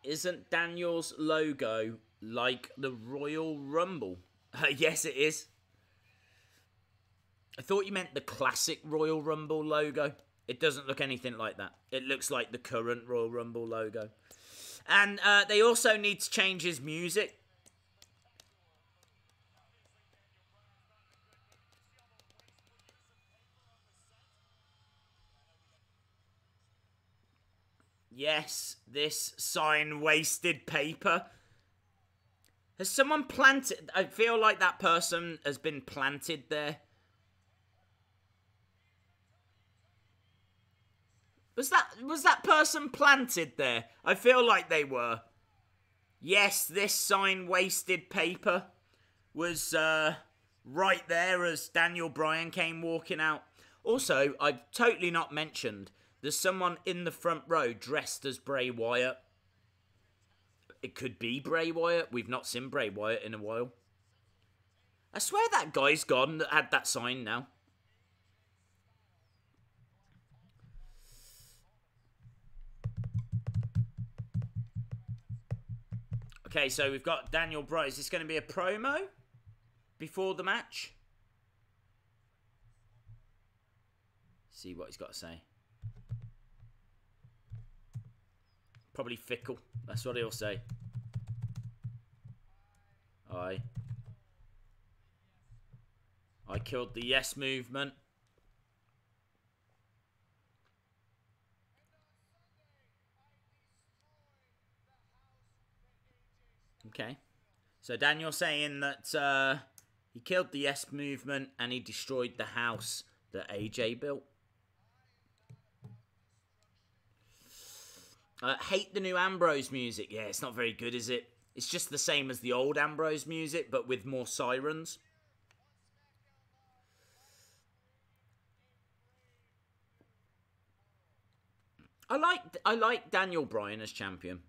Isn't Daniel's logo like the Royal Rumble? Yes, it is. I thought you meant the classic Royal Rumble logo. It doesn't look anything like that. It looks like the current Royal Rumble logo. And they also need to change his music. Yes, this sign wasted paper. Has someone planted... I feel like that person has been planted there. Was that person planted there? I feel like they were. Yes, this sign wasted paper was right there as Daniel Bryan came walking out. Also, I've totally not mentioned there's someone in the front row dressed as Bray Wyatt. It could be Bray Wyatt. We've not seen Bray Wyatt in a while. I swear that guy's gone that had that sign now. Okay, so we've got Daniel Bryan. Is this going to be a promo before the match? See what he's got to say. Probably fickle. That's what he'll say. I killed the Yes Movement. Okay. So Daniel's saying that he killed the Yes Movement and he destroyed the house that AJ built. Hate the new Ambrose music. Yeah, it's not very good, is it? It's just the same as the old Ambrose music, but with more sirens. I like Daniel Bryan as champion.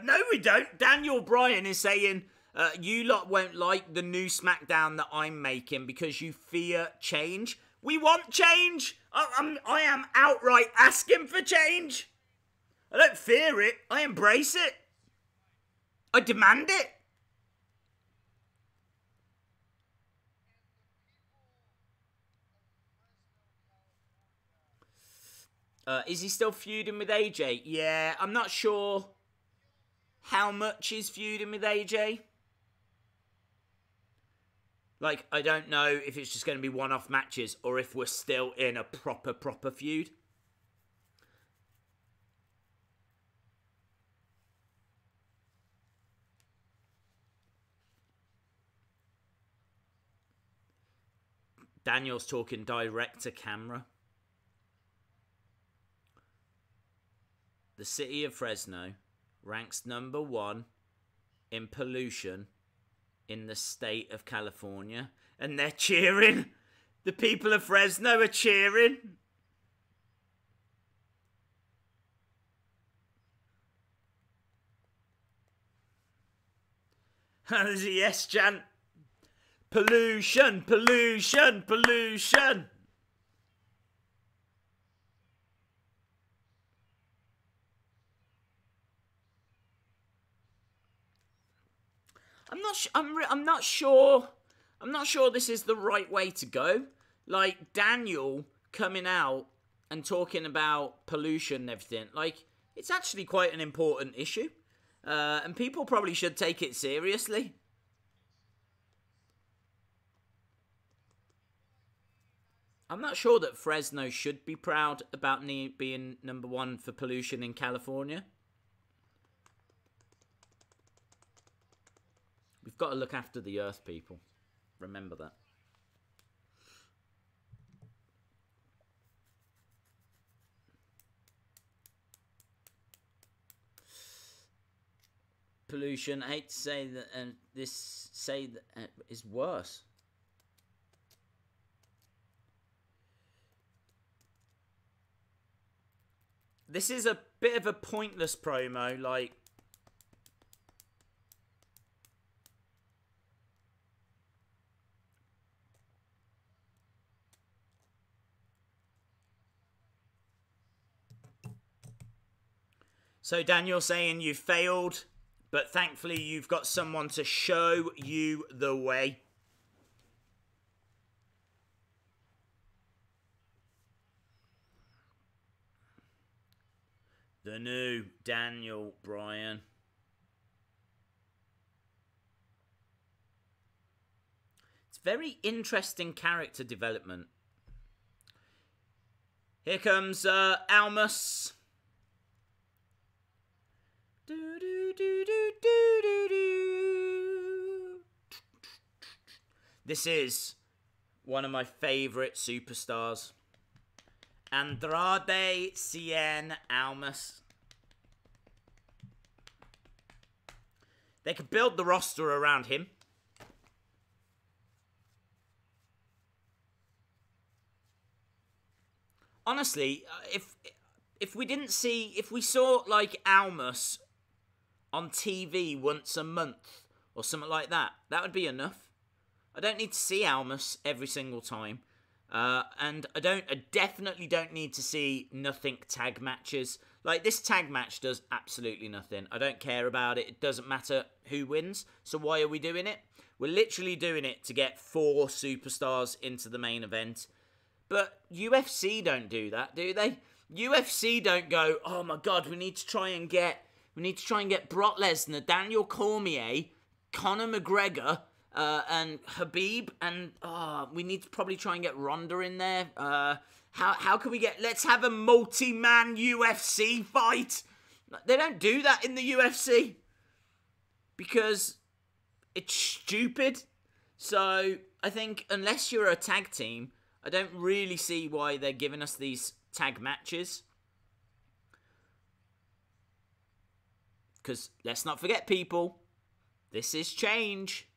No, we don't. Daniel Bryan is saying, you lot won't like the new Smackdown that I'm making because you fear change. We want change. I am outright asking for change. I don't fear it. I embrace it. I demand it. Is he still feuding with AJ? Yeah, I'm not sure how much he's feuding with AJ. Like, I don't know if it's just going to be one-off matches or if we're still in a proper feud. Daniel's talking direct to camera. The city of Fresno ranks #1 in pollution in the state of California. And they're cheering. The people of Fresno are cheering. There's a yes chant. Pollution, pollution, pollution. I'm not sure this is the right way to go. Like, Daniel coming out and talking about pollution and everything. Like, it's actually quite an important issue. And people probably should take it seriously. I'm not sure that Fresno should be proud about being #1 for pollution in California. We've got to look after the earth, people. Remember that. Pollution, I hate to say that, and is worse. This is a bit of a pointless promo, like. So Daniel saying you failed, but thankfully you've got someone to show you the way. The new Daniel Bryan. very interesting character development. Here comes Almas. This is one of my favorite superstars. Andrade Cien Almas. They could build the roster around him. Honestly, if we saw like Almas on TV once a month or something like that, that would be enough. I don't need to see Almas every single time. And I definitely don't need to see nothing tag matches. Like, this tag match does absolutely nothing. I don't care about it. It doesn't matter who wins. So why are we doing it? We're literally doing it to get 4 superstars into the main event. But UFC don't do that, do they? UFC don't go, oh my god, we need to try and get Brock Lesnar, Daniel Cormier, Conor McGregor, and Habib, and we need to probably try and get Ronda in there. How can we let's have a multi-man UFC fight. They don't do that in the UFC because it's stupid. So I think unless you're a tag team, I don't really see why they're giving us these tag matches. Because let's not forget, people, this is change.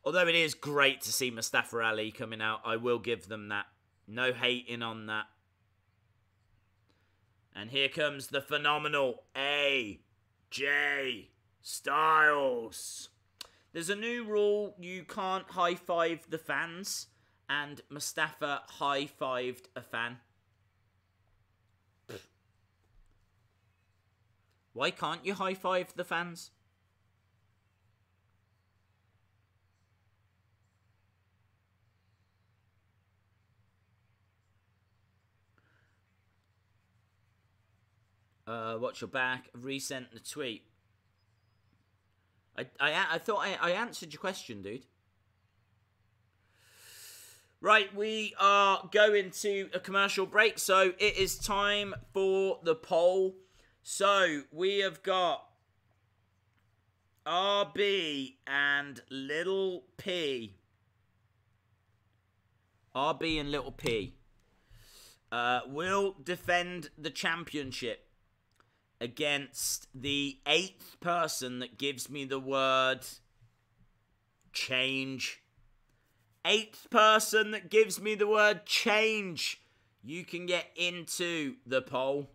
Although it is great to see Mustafa Ali coming out, I will give them that. No hating on that. And here comes the phenomenal AJ Styles. There's a new rule, you can't high-five the fans, and Mustafa high-fived a fan. Why can't you high-five the fans? Watch your back. Resent the tweet. I thought I answered your question, dude. Right, we are going to a commercial break, so it is time for the poll. So we have got RB and Little P. RB and Little P will defend the championship against the 8th person that gives me the word change. 8th person that gives me the word change. You can get into the poll.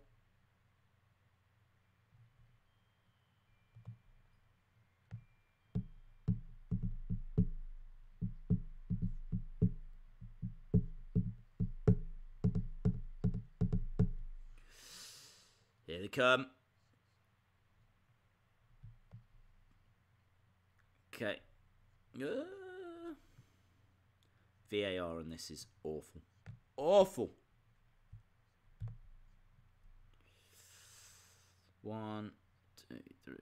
Here they come. Okay. VAR on this is awful. Awful. 1, 2, 3,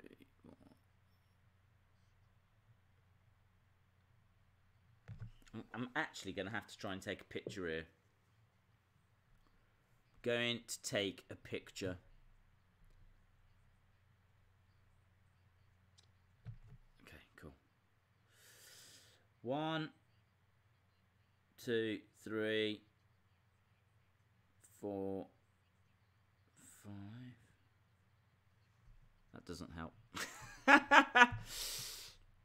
4. I'm actually going to have to try and take a picture here. Going to take a picture. Okay, cool. 1, 2, 3, 4, 5. That doesn't help.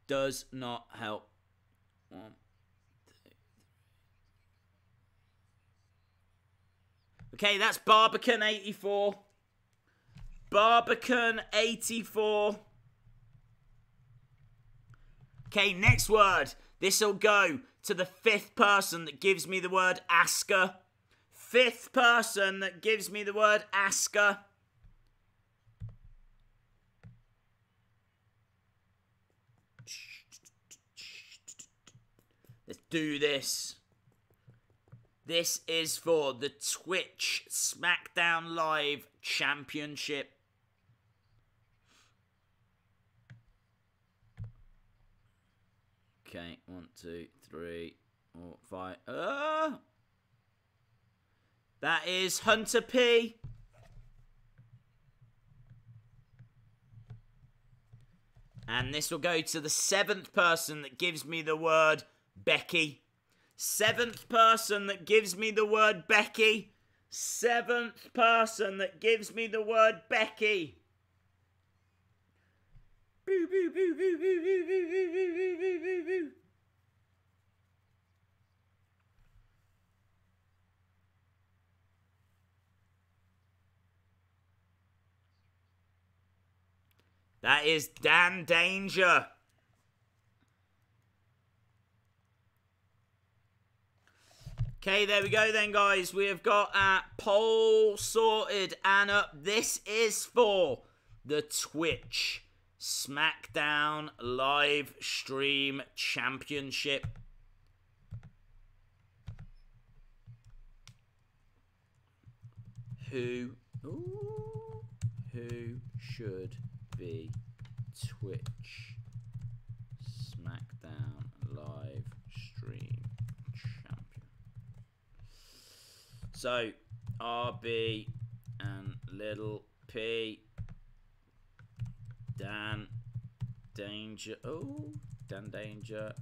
Does not help. 1, 2, 3. Okay, that's Barbican 84. Barbican 84. Okay, next word. This'll go to the 5th person that gives me the word Asuka. 5th person that gives me the word Asuka. Let's do this. This is for the Twitch Smackdown Live Championship. Okay, 1, 2, 3, 4, 5. That is Hunter P. And this will go to the 7th person that gives me the word Becky. 7th person that gives me the word Becky. 7th person that gives me the word Becky. Boo, boo, boo, boo, boo, boo, boo, boo, boo, boo, boo, boo. That is Dan Danger. Okay, there we go then, guys. We have got our poll sorted and up. This is for the Twitch Smackdown live stream championship. Who should be Twitch Smackdown live stream champion? So, RB and Little P, Dan Danger. Oh, Dan Danger.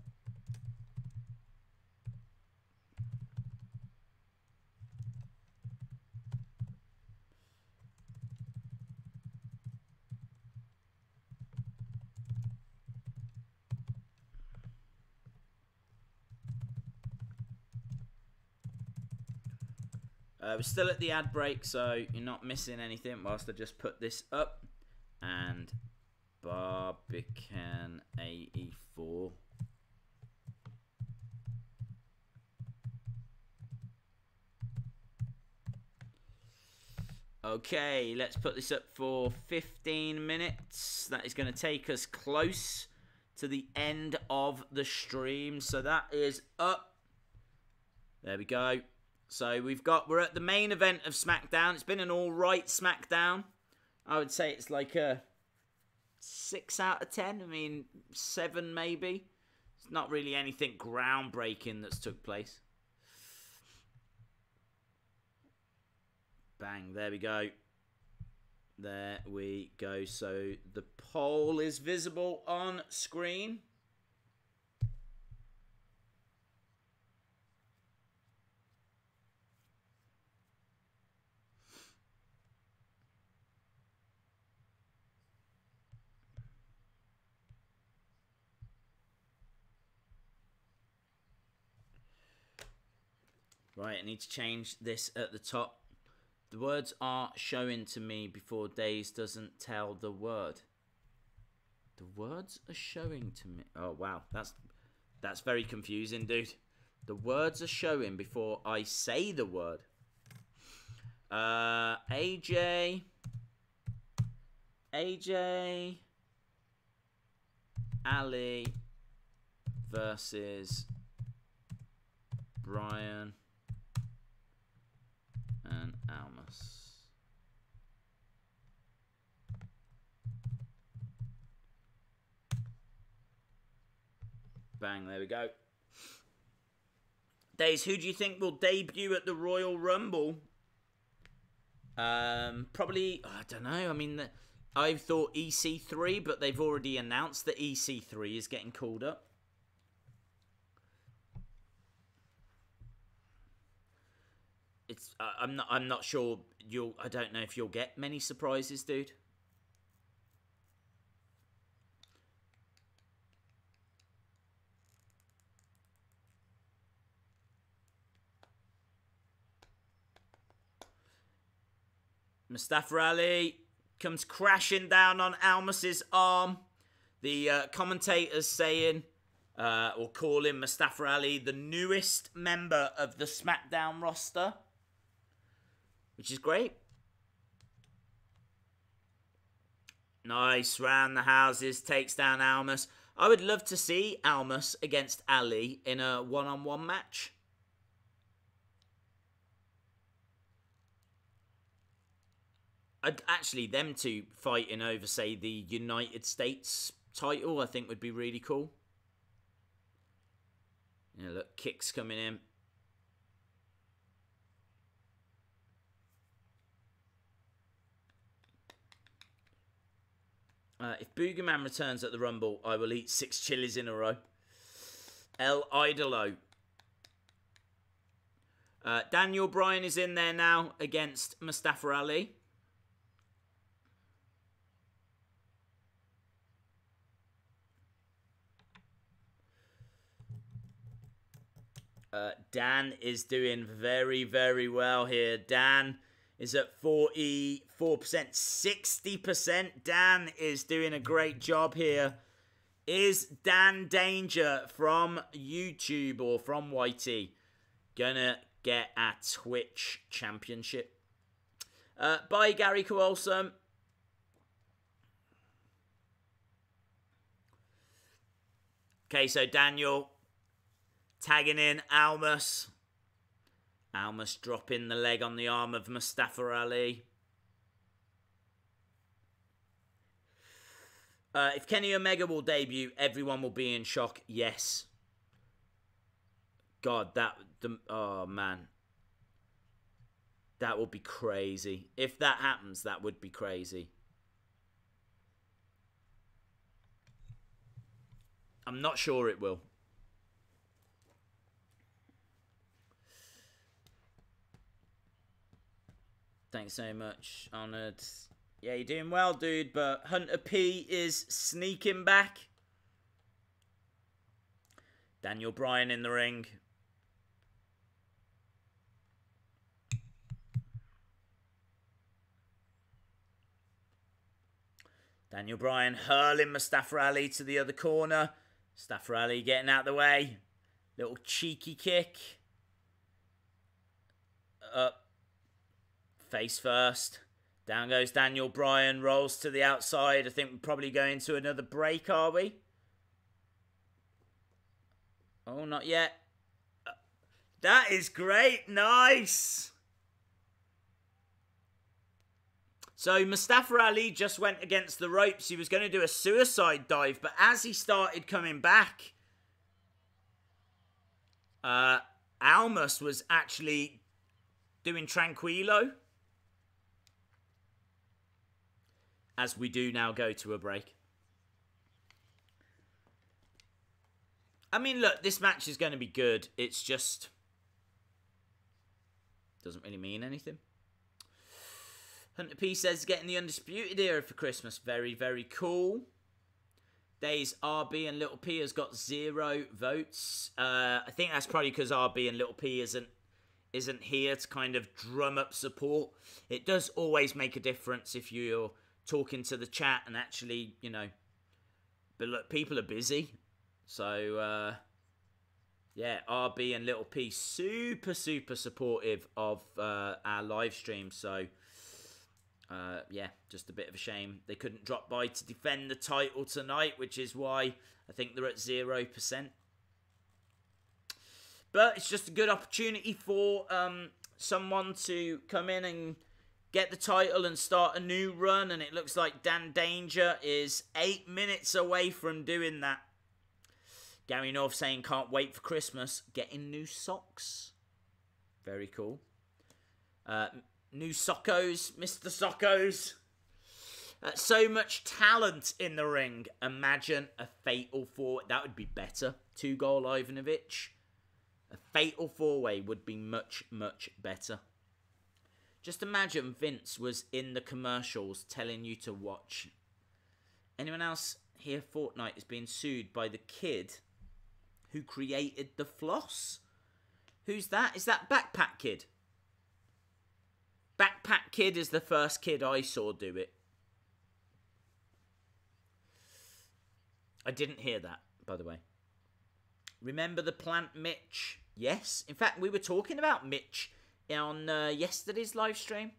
We're still at the ad break, so you're not missing anything whilst I just put this up. And Barbican 84. Okay, let's put this up for 15 minutes. That is going to take us close to the end of the stream. So that is up. There we go. So we're at the main event of SmackDown. It's been an alright SmackDown. I would say it's like a 6 out of 10. I mean, 7 maybe. It's not really anything groundbreaking that's took place. Bang, there we go. There we go. So the poll is visible on screen. Right, I need to change this at the top. The words are showing to me before Days doesn't tell the word. The words are showing to me. Oh, wow. That's very confusing, dude. The words are showing before I say the word. AJ Ali versus Bryan and Almas. Bang, there we go. Days, who do you think will debut at the Royal Rumble? Probably, I don't know. I mean, I've thought EC3, but they've already announced that EC3 is getting called up. It's I'm not sure I don't know if you'll get many surprises, dude. Mustafa Ali comes crashing down on Almas's arm. The commentators saying, or calling Mustafa Ali the newest member of the SmackDown roster, which is great. Nice, round the houses, takes down Almas. I would love to see Almas against Ali in a one-on-one match. Actually, them two fighting over, say, the United States title, I think would be really cool. Yeah, look, kicks coming in. If Boogerman returns at the Rumble, I will eat 6 chilies in a row. El Idolo. Daniel Bryan is in there now against Mustafa Ali. Dan is doing very, very well here. Dan is at 44%, 60%. Dan is doing a great job here. Is Dan Danger from YouTube or from YT gonna get a Twitch championship? Bye, Gary Kowalson. Okay, so Daniel tagging in Almas. Almas dropping the leg on the arm of Mustafa Ali. If Kenny Omega will debut, everyone will be in shock. Yes. God, oh man. That would be crazy. If that happens, that would be crazy. I'm not sure it will. Thanks so much, Honoured. Yeah, you're doing well, dude, but Hunter P is sneaking back. Daniel Bryan in the ring. Daniel Bryan hurling Mustafa Ali to the other corner. Mustafa Ali getting out of the way. Little cheeky kick. Up. Face first. Down goes Daniel Bryan. Rolls to the outside. I think we're probably going to another break, are we? Oh, not yet. That is great. Nice. So Mustafa Ali just went against the ropes. He was going to do a suicide dive, but as he started coming back, Almas was actually doing Tranquilo. As we do now go to a break. I mean, look, this match is going to be good. It's just doesn't really mean anything. Hunter P says getting the Undisputed Era for Christmas. Very, very cool. Days RB and Little P has got 0 votes. I think that's probably because RB and Little P isn't here to kind of drum up support. It does always make a difference if you're talking to the chat and actually, you know, but look, people are busy. So, yeah, RB and Little P super, super supportive of our live stream. So, yeah, just a bit of a shame they couldn't drop by to defend the title tonight, which is why I think they're at 0%. But it's just a good opportunity for someone to come in and get the title and start a new run, and it looks like Dan Danger is 8 minutes away from doing that. Gary North saying can't wait for Christmas. Getting new socks. Very cool. New sockos, Mr. Sockos. So much talent in the ring. Imagine a fatal four. That would be better. 2-goal Ivanovic. A fatal 4-way would be much, much better. Just imagine Vince was in the commercials telling you to watch. Anyone else here Fortnite is being sued by the kid who created the floss? Who's that? Is that Backpack Kid? Backpack Kid is the first kid I saw do it. I didn't hear that, by the way. Remember the plant Mitch? Yes. In fact, we were talking about Mitch on yesterday's live stream.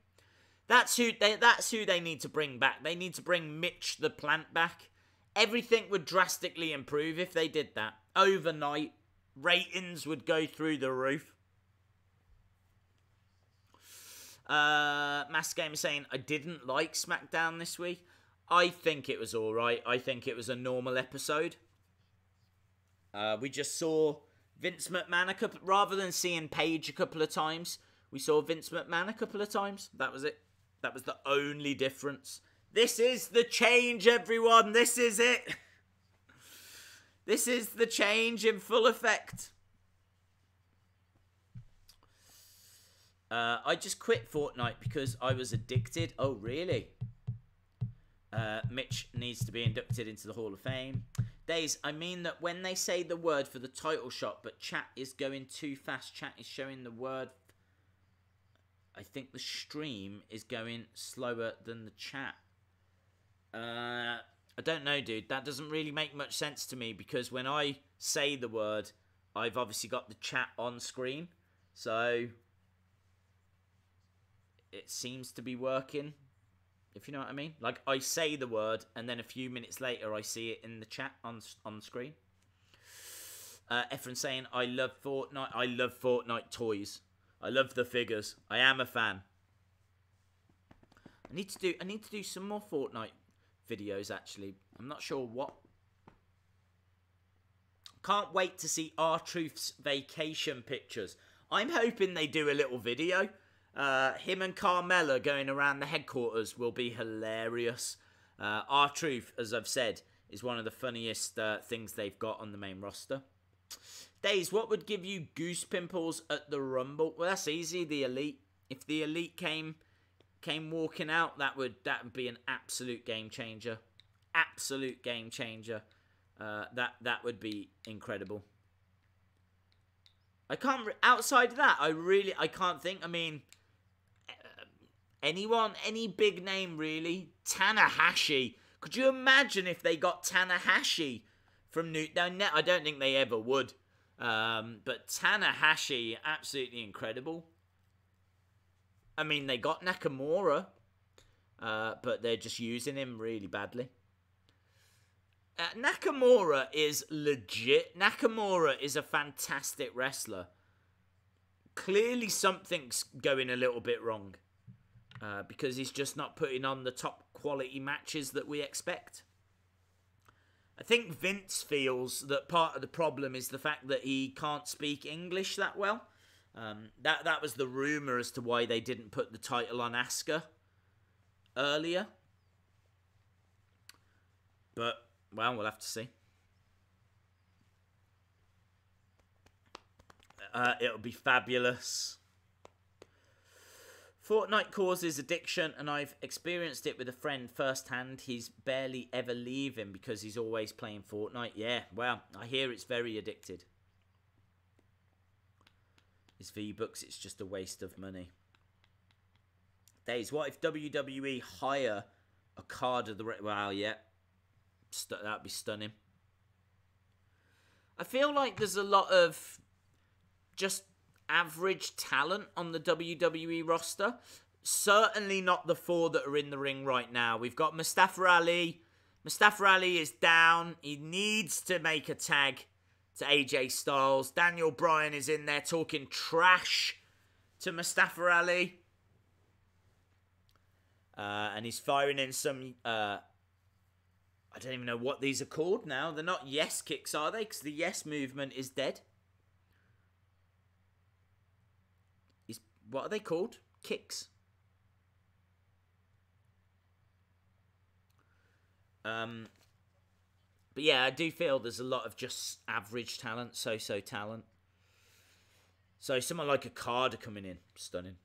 That's who they need to bring back. They need to bring Mitch the plant back. Everything would drastically improve if they did that. Overnight, ratings would go through the roof. Mass Gamer saying, I didn't like Smackdown this week. I think it was alright. I think it was a normal episode. We just saw Vince McMahon rather than seeing Paige a couple of times, we saw Vince McMahon a couple of times. That was it. That was the only difference. This is the change, everyone. This is it. This is the change in full effect. I just quit Fortnite because I was addicted. Oh, really? Mitch needs to be inducted into the Hall of Fame. Days, I mean that when they say the word for the title shot, but chat is going too fast. Chat is showing the word. I think the stream is going slower than the chat. I don't know, dude. That doesn't really make much sense to me because when I say the word, I've obviously got the chat on screen. So it seems to be working, if you know what I mean. Like, I say the word, and then a few minutes later, I see it in the chat on screen. Efren saying, I love Fortnite. I love Fortnite toys. I love the figures. I am a fan. I need to do some more Fortnite videos, actually. I'm not sure what. Can't wait to see R-Truth's vacation pictures. I'm hoping they do a little video. Him and Carmella going around the headquarters will be hilarious. R-Truth, as I've said, is one of the funniest things they've got on the main roster. Days, what would give you goose pimples at the Rumble? Well, that's easy. The Elite. If the Elite came walking out, that would be an absolute game changer. Absolute game changer. That would be incredible. I can't outside of that. I can't think. I mean, any big name really? Tanahashi. Could you imagine if they got Tanahashi from New? Now, I don't think they ever would. But Tanahashi, absolutely incredible. I mean, they got Nakamura, but they're just using him really badly. Nakamura is legit. Nakamura is a fantastic wrestler. Clearly something's going a little bit wrong. Because he's just not putting on the top quality matches that we expect. I think Vince feels that part of the problem is the fact that he can't speak English that well. That was the rumour as to why they didn't put the title on Asuka earlier. But, well, we'll have to see. It'll be fabulous. Fortnite causes addiction, and I've experienced it with a friend firsthand. He's barely ever leaving because he's always playing Fortnite. Yeah, well, I hear it's very addicted. His V-Bucks, it's just a waste of money. Days, what if WWE hire a card of the... Well, yeah. That'd be stunning. I feel like there's a lot of just average talent on the WWE roster. Certainly not the four that are in the ring right now. We've got Mustafa Ali. Mustafa Ali is down. He needs to make a tag to AJ Styles. Daniel Bryan is in there talking trash to Mustafa Ali. And he's firing in some... I don't even know what these are called now. They're not yes kicks, are they? Because the yes movement is dead. What are they called? Kicks. But yeah, I do feel there's a lot of just average talent, so-so talent. So someone like Okada coming in, stunning.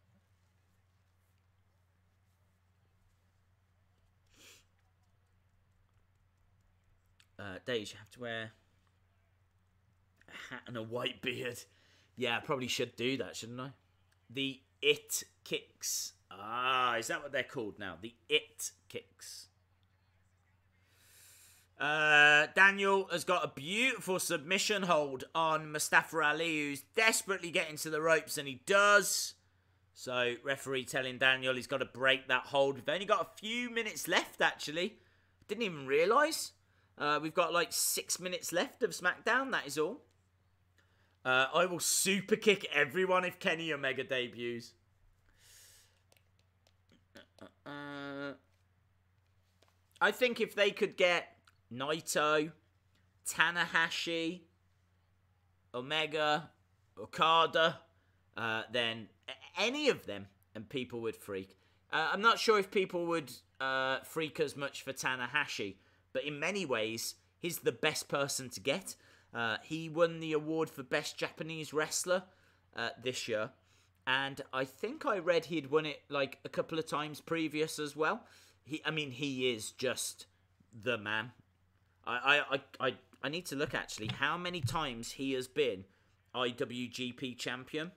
Days, you have to wear a hat and a white beard. Yeah, I probably should do that, shouldn't I? The It Kicks. Ah, is that what they're called now? The It Kicks. Daniel has got a beautiful submission hold on Mustafa Ali, who's desperately getting to the ropes, and he does. So, referee telling Daniel he's got to break that hold. We've only got a few minutes left, actually. Didn't even realise. We've got like 6 minutes left of Smackdown, that is all. I will super kick everyone if Kenny Omega debuts. I think if they could get Naito, Tanahashi, Omega, Okada, then any of them, and people would freak. I'm not sure if people would freak as much for Tanahashi, but in many ways, he's the best person to get. He won the award for Best Japanese Wrestler this year, and I think I read he'd won it like a couple of times previous as well. He is just the man. I need to look actually how many times he has been IWGP champion.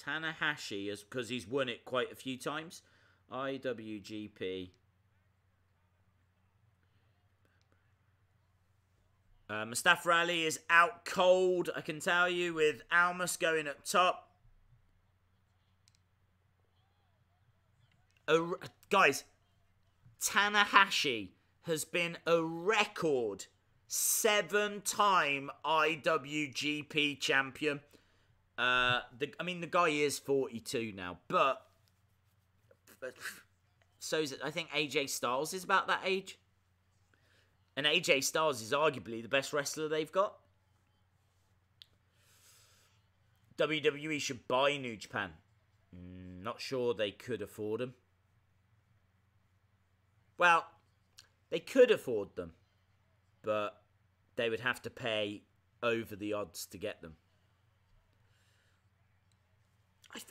Tanahashi is, because he's won it quite a few times. IWGP. Mustafa Ali is out cold, I can tell you, with Almas going up top. Guys, Tanahashi has been a record 7-time IWGP champion. The guy is 42 now, but so is it. I think AJ Styles is about that age. And AJ Styles is arguably the best wrestler they've got. WWE should buy New Japan. Not sure they could afford them. Well, they could afford them, but they would have to pay over the odds to get them.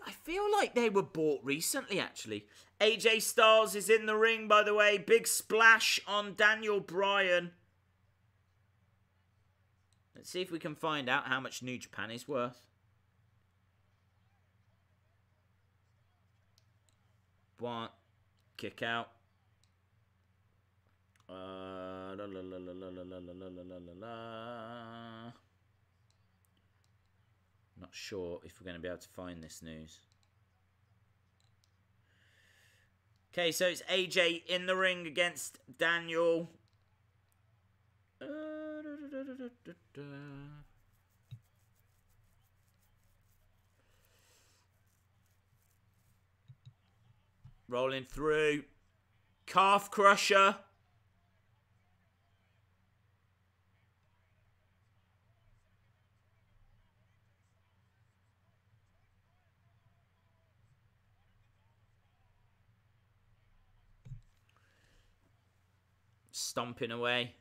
I feel like they were bought recently, actually. AJ Styles is in the ring, by the way. Big splash on Daniel Bryan. Let's see if we can find out how much New Japan is worth. One. Kick out. Not sure if we're going to be able to find this news. Okay, so it's AJ in the ring against Daniel. Rolling through. Calf crusher. Stomping away.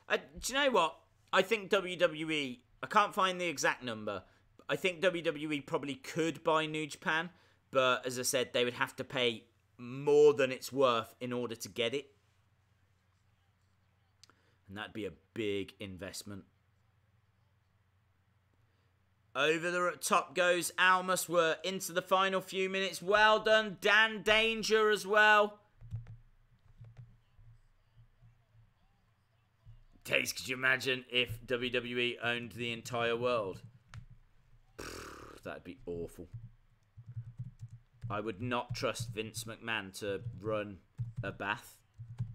Do you know what? I think WWE, I can't find the exact number, but I think WWE probably could buy New Japan, but as I said, they would have to pay more than it's worth in order to get it. And that'd be a big investment. Over the top goes Almas. We're into the final few minutes. Well done, Dan Danger as well. Taze, could you imagine if WWE owned the entire world? That'd be awful. I would not trust Vince McMahon to run a bath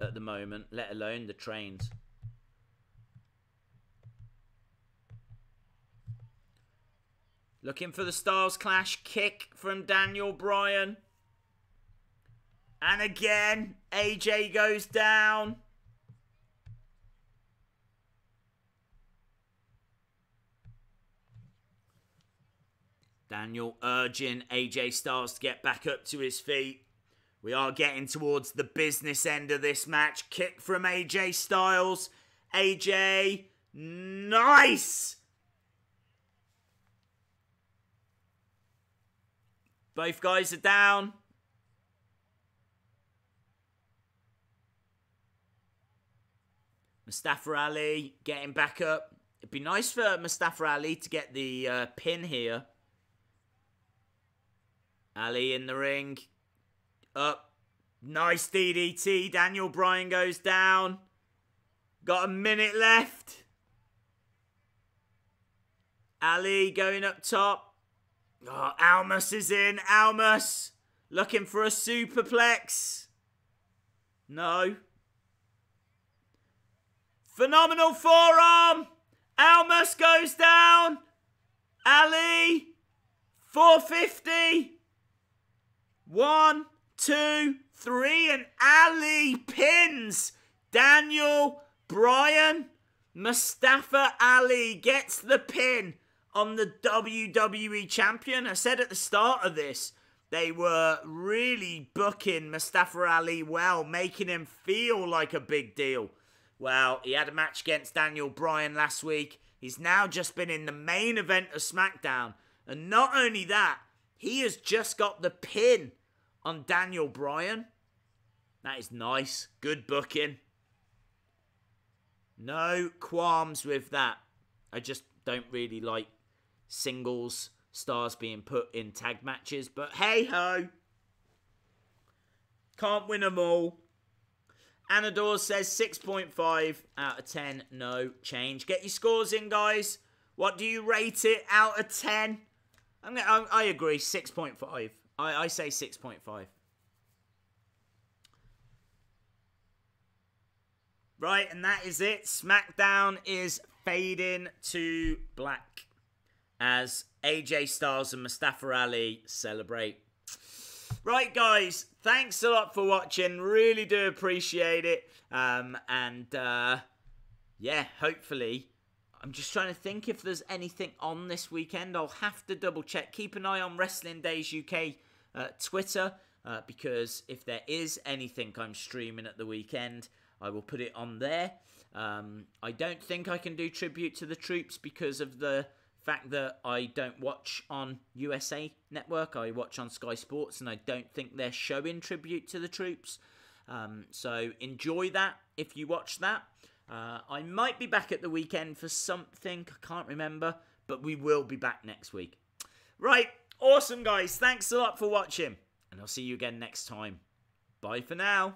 at the moment, let alone the trains. Looking for the Styles Clash. Kick from Daniel Bryan. And again, AJ goes down. Daniel urging AJ Styles to get back up to his feet. We are getting towards the business end of this match. Kick from AJ Styles. AJ, nice! Both guys are down. Mustafa Ali getting back up. It'd be nice for Mustafa Ali to get the pin here. Ali in the ring. Up. Nice DDT. Daniel Bryan goes down. Got a minute left. Ali going up top. Oh, Almas is in. Almas looking for a superplex. No. Phenomenal forearm. Almas goes down. Ali. 450. 1, 2, 3, and Ali pins Daniel Bryan. Mustafa Ali gets the pin on the WWE Champion. I said at the start of this, they were really booking Mustafa Ali well, making him feel like a big deal. Well, he had a match against Bryan last week. He's now just been in the main event of SmackDown. And not only that, he has just got the pin on Bryan. That is nice. Good booking. No qualms with that. I just don't really like singles stars being put in tag matches. But hey-ho. Can't win them all. Anador says 6.5 out of 10. No change. Get your scores in, guys. What do you rate it out of 10? I agree. 6.5. I say 6.5. Right, and that is it. SmackDown is fading to black as AJ Styles and Mustafa Ali celebrate. Right, guys, thanks a lot for watching. Really do appreciate it. Yeah, hopefully. I'm just trying to think if there's anything on this weekend. I'll have to double check. Keep an eye on Wrestling Days UK Twitter, because if there is anything I'm streaming at the weekend, I will put it on there. I don't think I can do Tribute to the Troops because of the fact that I don't watch on USA Network. I watch on Sky Sports, and I don't think they're showing Tribute to the Troops. So enjoy that if you watch that. I might be back at the weekend for something. I can't remember, but we will be back next week. Right, awesome, guys. Thanks a lot for watching, and I'll see you again next time. Bye for now.